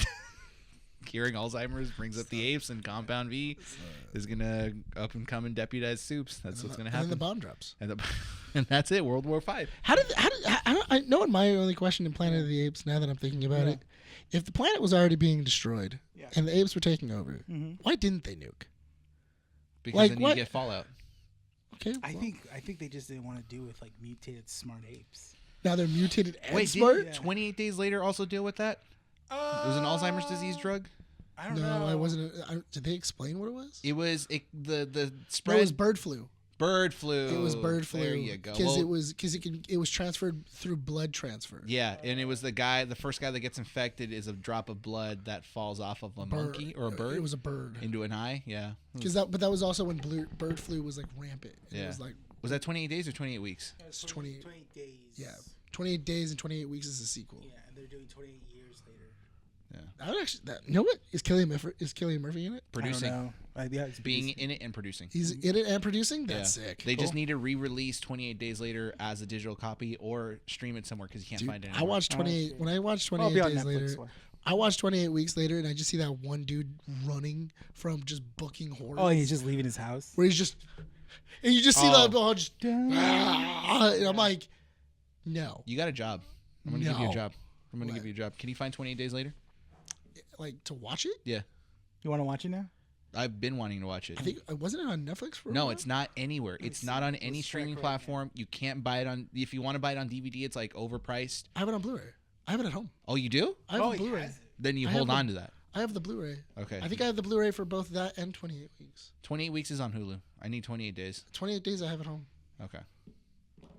Curing Alzheimer's brings up the apes, and Compound V is going to up and come and deputize Soups. That's what's going to happen. And then the bomb drops. And that's it. World War V. I know what my only question in Planet of the Apes, now that I'm thinking about it, if the planet was already being destroyed and the apes were taking over, why didn't they nuke? Because Like then what? you get Fallout. Okay. I well, think they just didn't want to do with like mutated smart apes. now they're mutated and Wait, smart. did 28 Days Later also deal with that? It was an Alzheimer's disease drug? I don't know. No, I wasn't. Did they explain what it was? It was the No, spread. it was bird flu. bird flu. It was bird flu. There you go. Because Well, it was transferred through blood transfer. yeah, and it was the first guy that gets infected is a drop of blood that falls off of a monkey or a bird It was a bird. into an eye. Yeah. But that was also when bird flu was like rampant. And Yeah. It was like Was that 28 days or 28 weeks? it's 20. 28 days. Yeah, 28 days and 28 weeks is a sequel. Yeah, and they're doing 28 years later. I would actually. You know what? Is Cillian Murphy in it? Producing. I don't know. Yeah, it's Being producing. in it and producing. He's in it and producing. That's Yeah. sick. They just Cool. need to re-release 28 Days Later as a digital copy or stream it somewhere because you can't Dude, find it I anymore. watched 28. shit. When I watched I'll 28 be on days Netflix later, one. I watched 28 weeks later, and I just see that one dude running from just booking horror. Oh, he's just leaving his house. where he's just, and you just see Oh. that ball just, and I'm like, no, You got a job. I'm going to give you a No. job. I'm going to What? give you a job. Can you find 28 Days Later? like to watch it. Yeah. You want to watch it now? I've been wanting to watch it. I think wasn't it on Netflix for? a No, while? it's not anywhere. It's not on any streaming platform. You can't buy it on. If you want to buy it on DVD, it's like overpriced. I have it on Blu-ray. I have it at home. Oh, you do? I have the Blu-ray. Then you I hold have on to that. I have the Blu-ray. Okay. I think I have the Blu-ray for both that and 28 weeks. 28 weeks is on Hulu. I need 28 days. 28 days I have at home. Okay.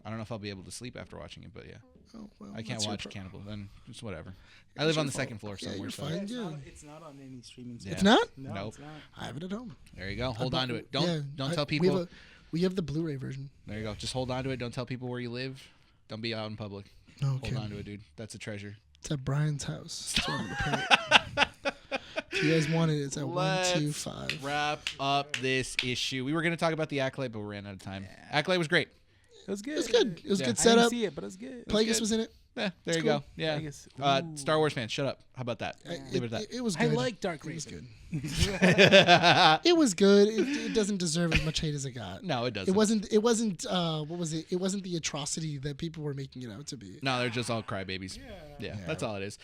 I don't know if I'll be able to sleep after watching it, but yeah. Oh, well, I can't that's your watch pro- Cannibal. Then it's whatever. It's I live your on the fault. second floor Yeah, somewhere. you're So fine. It's, Yeah. it's not on any streaming. Yeah. It's not. No, Nope. it's not. I have it at home. there you go. Hold I on to bought- it. Don't yeah, tell We people. have the Blu-ray version. There you go. Just hold on to it. Don't tell people where you live. Don't be out in public. Okay. Hold on to it, dude. That's a treasure. It's at Bryan's house. That's where I'm gonna put it. If you guys want it, it's at Let's 125. wrap up this issue. We were going to talk about the Acolyte, but we ran out of time. Acolyte was great. It was good. It was good. It was Yeah. good I didn't setup. see it, but it was good. Plagueis good. was in it. Yeah, there you cool. go. Yeah. Plagueis. Ooh. Star Wars fans, shut up. How about that? Leave it at that. It was I good. like Dark It was Raven. good. It was good. It doesn't deserve as much hate as it got. No, it doesn't. It wasn't. It wasn't. What was it? It wasn't the atrocity that people were making it out to be. No, they're just all crybabies. Yeah, that's all it is.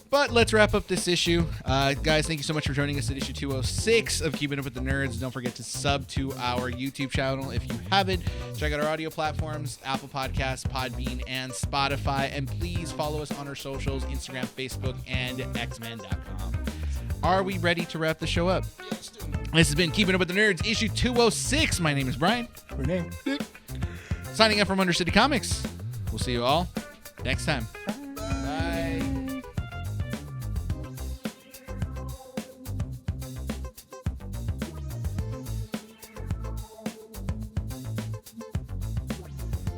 But let's wrap up this issue. Guys, thank you so much for joining us at issue 206 of Keeping Up with the Nerds. Don't forget to sub to our YouTube channel if you haven't. Check out our audio platforms, Apple Podcasts, Podbean, and Spotify. And please follow us on our socials, Instagram, Facebook, and xmen.com. Are we ready to wrap the show up? This has been Keeping Up with the Nerds, issue 206. My name is Bryan. Rene. Signing up from Undercity Comics. We'll see you all next time. Bye.